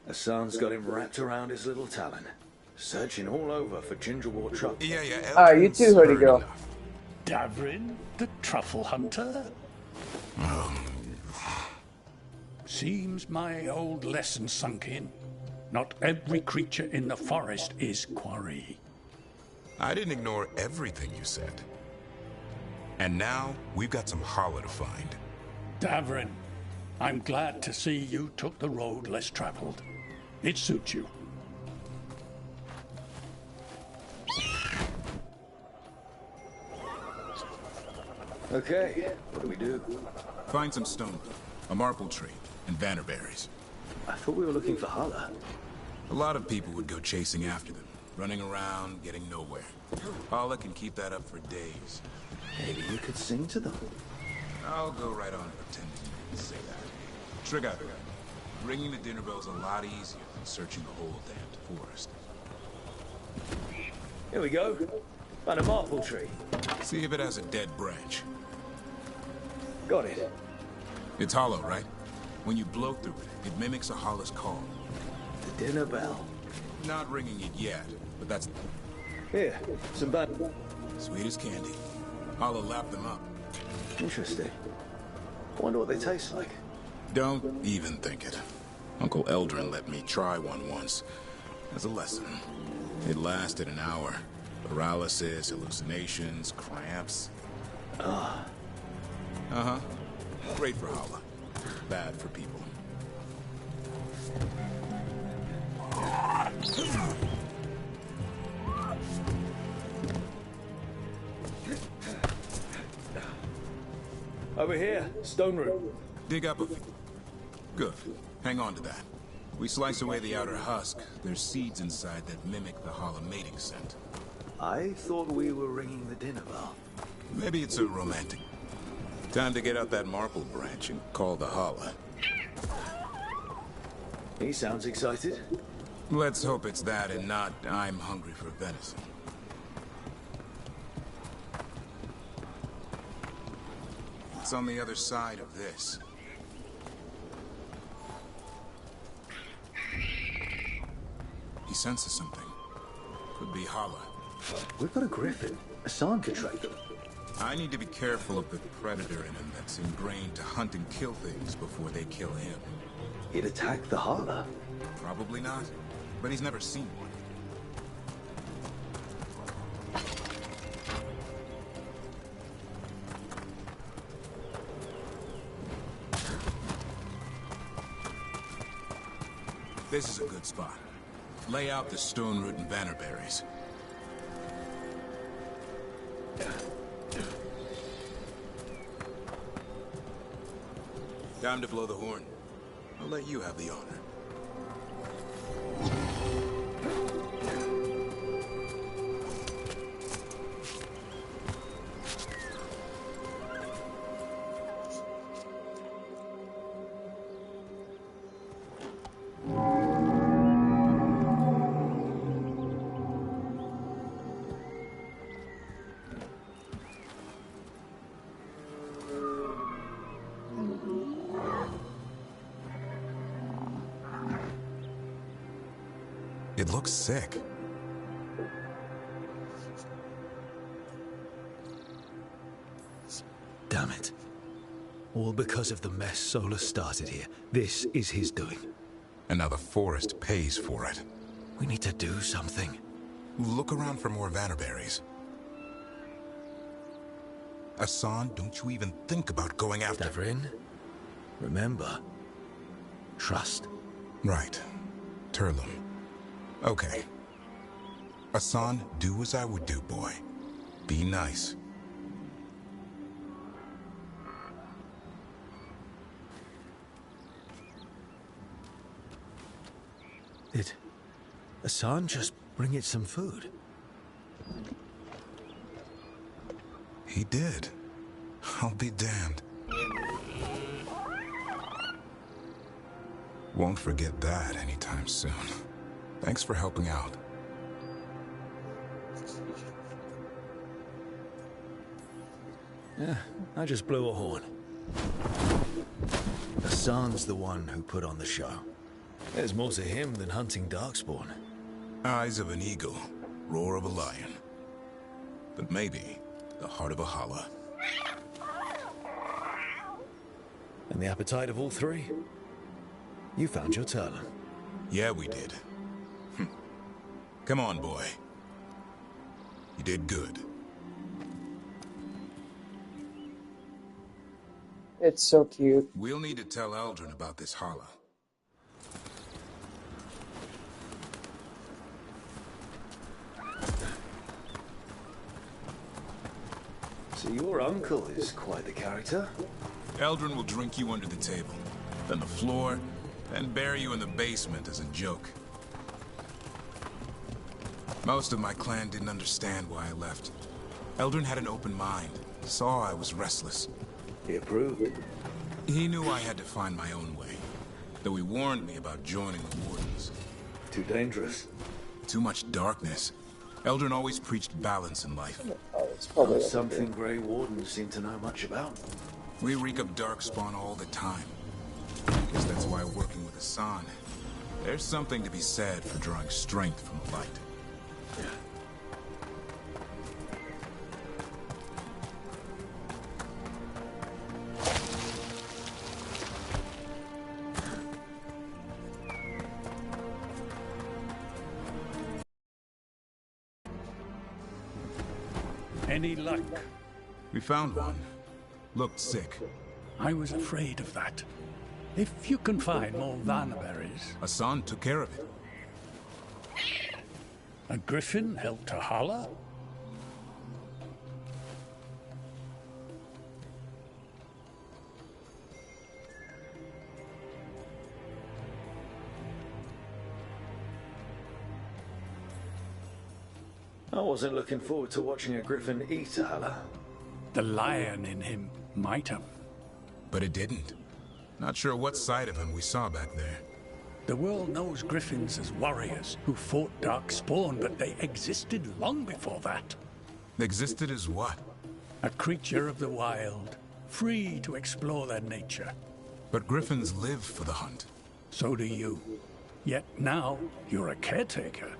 Hassan's got him wrapped around his little talon, searching all over for gingerwort truffle. Yeah. Alright, you too, hoodie girl. Davrin, the truffle hunter? Seems my old lesson sunk in. Not every creature in the forest is quarry. I didn't ignore everything you said. And now, we've got some holler to find. Davrin, I'm glad to see you took the road less traveled. It suits you. Okay, what do we do? Find some stone, a marple tree, and vannerberries. I thought we were looking for Hala. A lot of people would go chasing after them, running around, getting nowhere. Hala can keep that up for days. Maybe you could sing to them. I'll go right on pretending you didn't say that. Trigger, ringing the dinner bell's a lot easier than searching the whole damned forest. Here we go. Found a marple tree. See if it has a dead branch. Got it. It's hollow, right? When you blow through it, it mimics a hollow's call. The dinner bell. Not ringing it yet, but that's... Here, some bun. Sweet as candy. Hollow lapped them up. Interesting. I wonder what they taste like. Don't even think it. Uncle Eldrin let me try one once. As a lesson. It lasted an hour. Paralysis, hallucinations, cramps. Ah. Uh-huh. Great for Hala. Bad for people. Over here, stone room. Dig up a few. Good. Hang on to that. We slice away the outer husk. There's seeds inside that mimic the Hala mating scent. I thought we were ringing the dinner bell. Maybe it's a romantic. Time to get out that marple branch and call the Hala. He sounds excited. Let's hope it's that and not I'm hungry for venison. It's on the other side of this. He senses something. Could be Hala. We've got a griffin. Hassan could track them. I need to be careful of the predator in him that's ingrained to hunt and kill things before they kill him. He'd attack the Hala. Probably not, but he's never seen one. This is a good spot. Lay out the stone root and bannerberries. Time to blow the horn. I'll let you have the honor. It looks sick. Damn it. All because of the mess Solus started here. This is his doing. And now the forest pays for it. We need to do something. Look around for more vannerberries. Hassan, don't you even think about going after... Davrin, remember, trust. Right. Turlum. Okay. Hassan, do as I would do, boy. Be nice. Did Hassan just bring it some food? He did. I'll be damned. Won't forget that anytime soon. Thanks for helping out. Yeah, I just blew a horn. Hassan's the one who put on the show. There's more to him than hunting Darkspawn. Eyes of an eagle, roar of a lion. But maybe the heart of a Hala. And the appetite of all three? You found your Turlum. Yeah, we did. Come on, boy. You did good. It's so cute. We'll need to tell Eldrin about this Hala. So your uncle is quite the character. Eldrin will drink you under the table, then the floor, then bury you in the basement as a joke. Most of my clan didn't understand why I left. Eldrin had an open mind, saw I was restless. He approved. He knew I had to find my own way, though he warned me about joining the Wardens. Too dangerous. Too much darkness. Eldrin always preached balance in life. Not something Grey Wardens seem to know much about. We reek of darkspawn all the time. Guess that's why working with Hassan, there's something to be said for drawing strength from the light. Any luck? We found one. Looked sick. I was afraid of that. If you can find more Vanberries... Hassan took care of it. A griffin helped a Hala? I wasn't looking forward to watching a griffin eat a Hala. The lion in him might have. But it didn't. Not sure what side of him we saw back there. The world knows griffins as warriors who fought Darkspawn, but they existed long before that. Existed as what? A creature of the wild, free to explore their nature. But griffins live for the hunt. So do you. Yet now, you're a caretaker.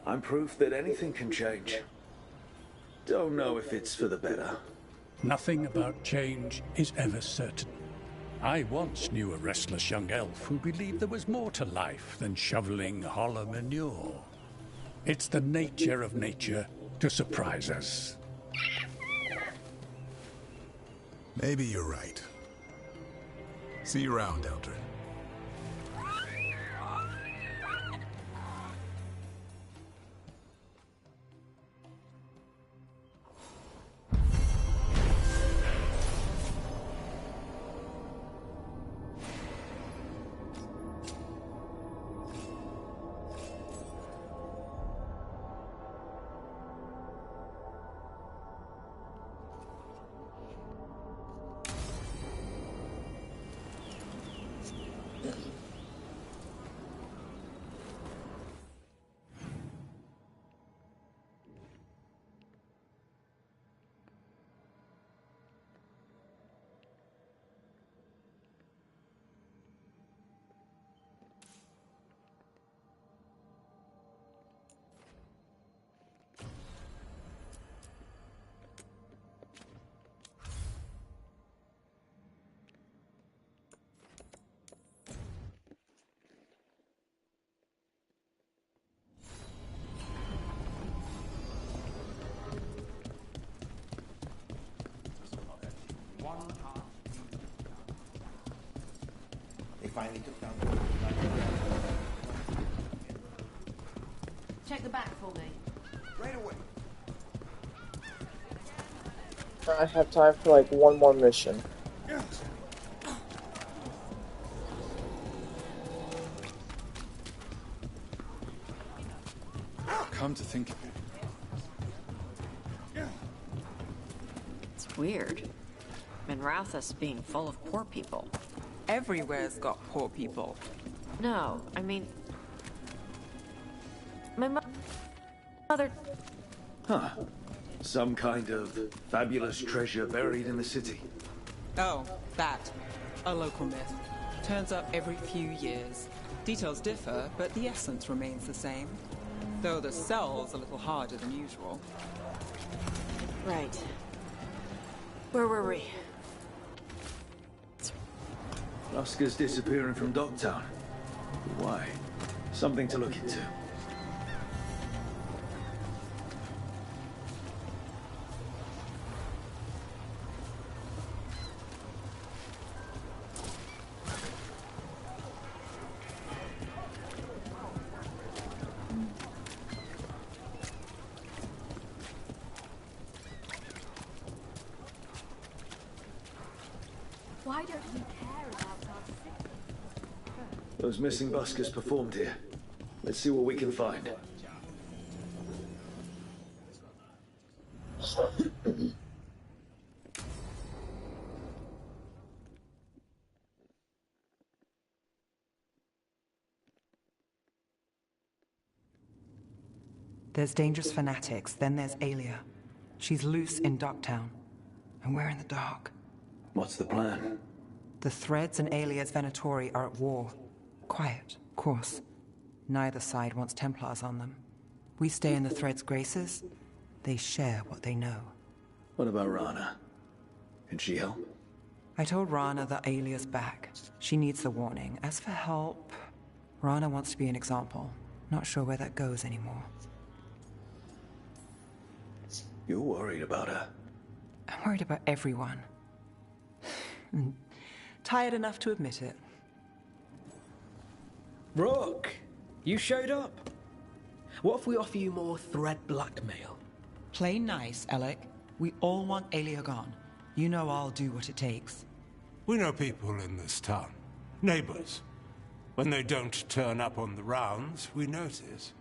I'm proof that anything can change. Don't know if it's for the better. Nothing about change is ever certain. I once knew a restless young elf who believed there was more to life than shoveling hollow manure. It's the nature of nature to surprise us. Maybe you're right. See you around, Eldrin. They finally took down. Check the back for me. Right away. I have time for like one more mission. Come to think of it. It's weird. Minrathous being full of poor people. Everywhere's got poor people. No, I mean... my mother... Huh. Some kind of fabulous treasure buried in the city. Oh, that. A local myth. Turns up every few years. Details differ, but the essence remains the same. Though the sell's a little harder than usual. Right. Where were we? Oscar's disappearing from Docktown. Why? Something to look into. Why don't you care about our city? Those missing buskers performed here. Let's see what we can find. There's dangerous fanatics, then there's Aelia. She's loose in Docktown, and we're in the dark. What's the plan? The Threads and Aelia's Venatori are at war. Quiet, of course. Neither side wants Templars on them. We stay in the Threads' graces. They share what they know. What about Rana? Can she help? I told Rana that Aelia's back. She needs the warning. As for help, Rana wants to be an example. Not sure where that goes anymore. You're worried about her. I'm worried about everyone. Tired enough to admit it. Rook, you showed up. What if we offer you more thread blackmail? Play nice, Alec. We all want Aelia gone. You know I'll do what it takes. We know people in this town. Neighbors. When they don't turn up on the rounds, we notice.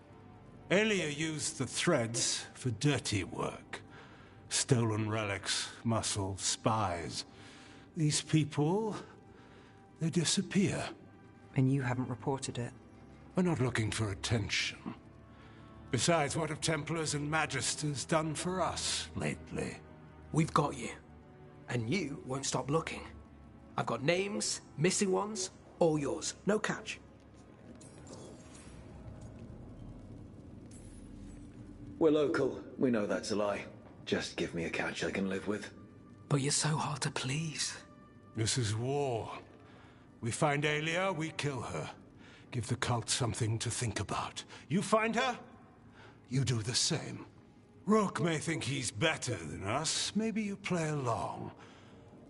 Aelia used the Threads for dirty work. Stolen relics, muscle, spies. These people, they disappear. And you haven't reported it? We're not looking for attention. Besides, what have Templars and Magisters done for us lately? We've got you. And you won't stop looking. I've got names, missing ones, all yours. No catch. We're local. We know that's a lie. Just give me a catch I can live with. But you're so hard to please. This is war. We find Aelia, we kill her. Give the cult something to think about. You find her, you do the same. Rourke may think he's better than us. Maybe you play along.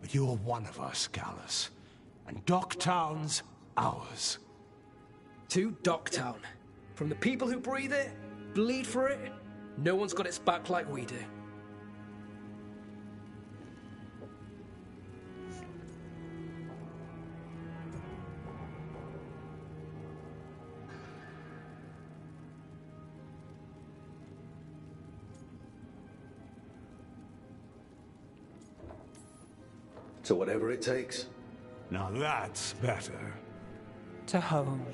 But you're one of us, Gallus. And Docktown's ours. To Docktown. From the people who breathe it, bleed for it, no one's got its back like we do. So whatever it takes. Now that's better. To home.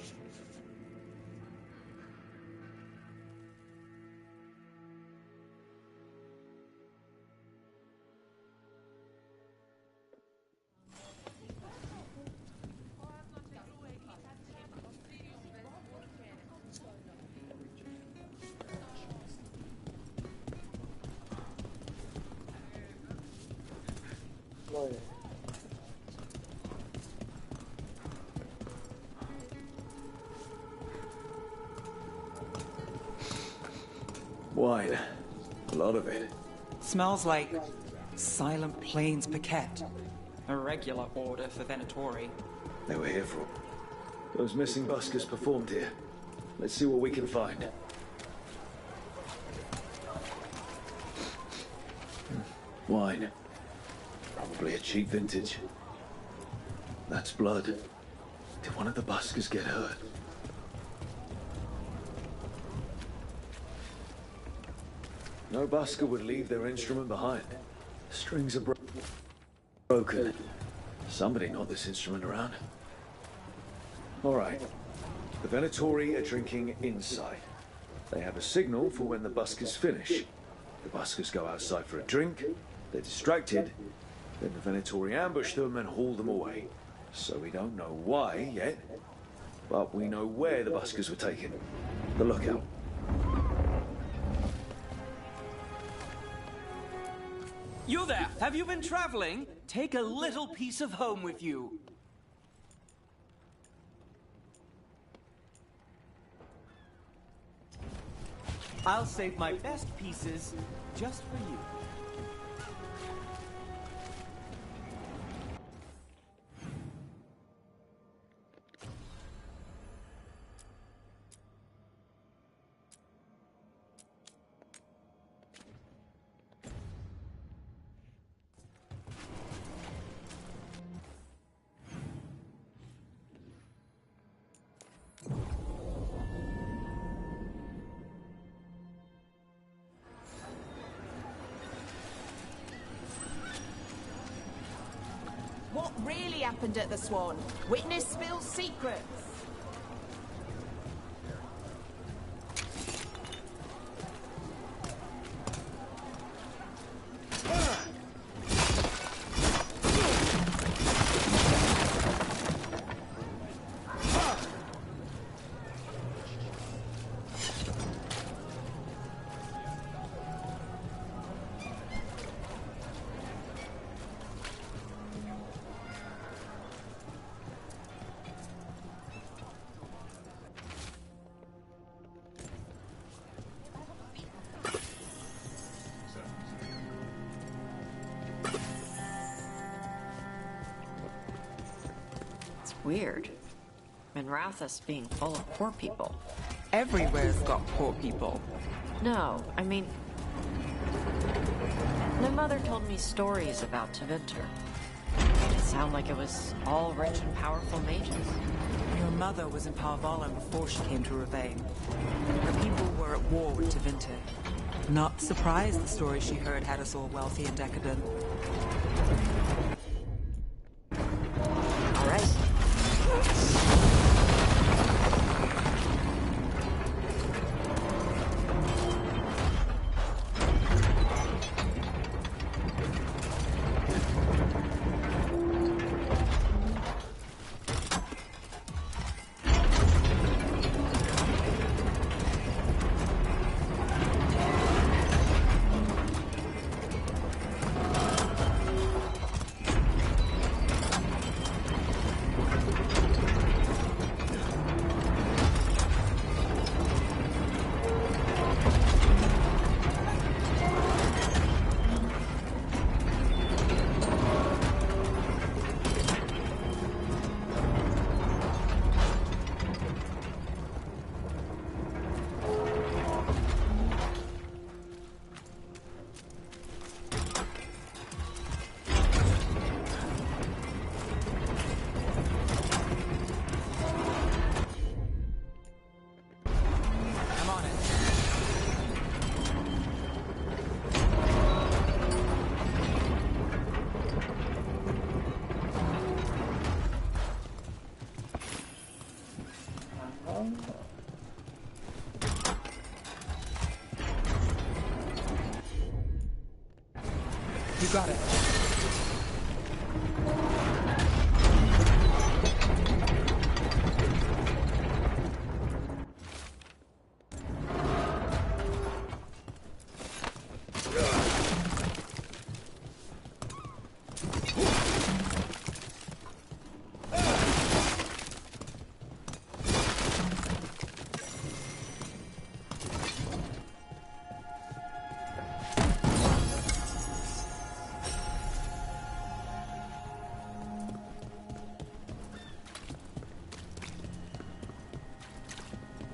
Wine. A lot of it. Smells like Silent Plains Paquette. A regular order for Venatori. They were here for... Those missing buskers performed here. Let's see what we can find. Wine. Probably a cheap vintage. That's blood. Did one of the buskers get hurt? No busker would leave their instrument behind. The strings are broken. Somebody knocked this instrument around. All right. The Venatori are drinking inside. They have a signal for when the buskers finish. The buskers go outside for a drink. They're distracted. Then the Venatori ambush them and haul them away. So we don't know why yet, but we know where the buskers were taken. The lookout. You there! Have you been traveling? Take a little piece of home with you. I'll save my best pieces just for you. What really happened at the Swan? Witness spills secrets. Weird. Minrathous being full of poor people. Everywhere's got poor people. No, I mean... My mother told me stories about Tevinter. It sound like it was all rich and powerful mages. Your mother was in Parvala before she came to Ravane. Her people were at war with Tevinter. Not surprised the story she heard had us all wealthy and decadent. All right. You got it.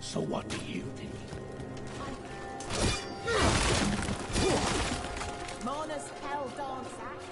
So what do you think? Mona's hell dance act.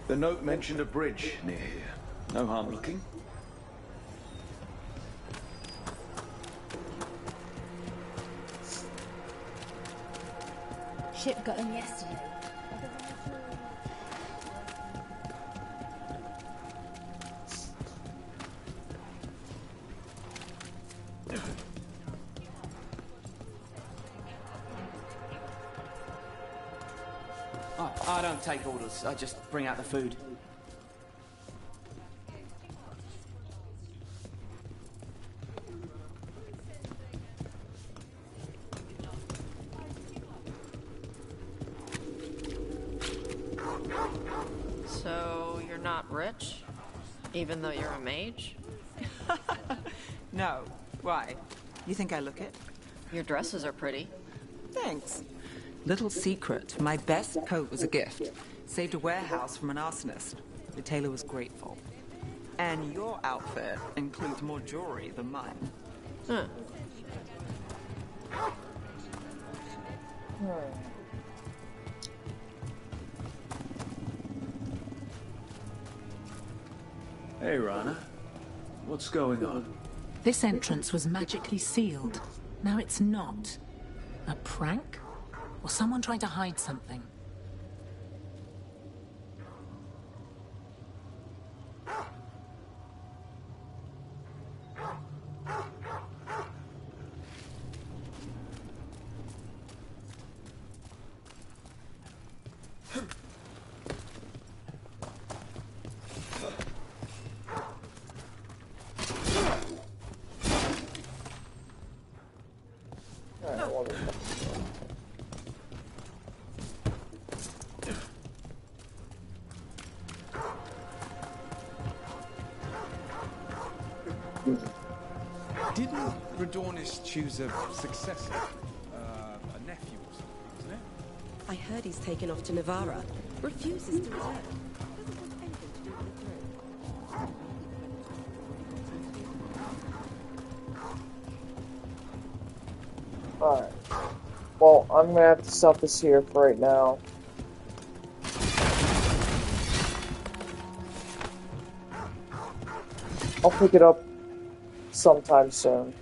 The note mentioned a bridge near here. No harm looking. Ship got him yesterday. Oh, I don't take orders. I just bring out the food. So, you're not rich? Even though you're a mage? No. Why? You think I look it? Your dresses are pretty. Thanks. Little secret, my best coat was a gift. Saved a warehouse from an arsonist. The tailor was grateful. And your outfit includes more jewelry than mine. Huh. Hey, Rana. What's going on? This entrance was magically sealed. Now it's not. A prank? Or someone trying to hide something? Didn't Radornis choose a successor? A nephew or something, isn't it? I heard he's taken off to Navarra. Refuses to return. Doesn't want anything to do with the throne. Alright. Well, I'm gonna have to stop this here for right now. I'll pick it up sometime soon.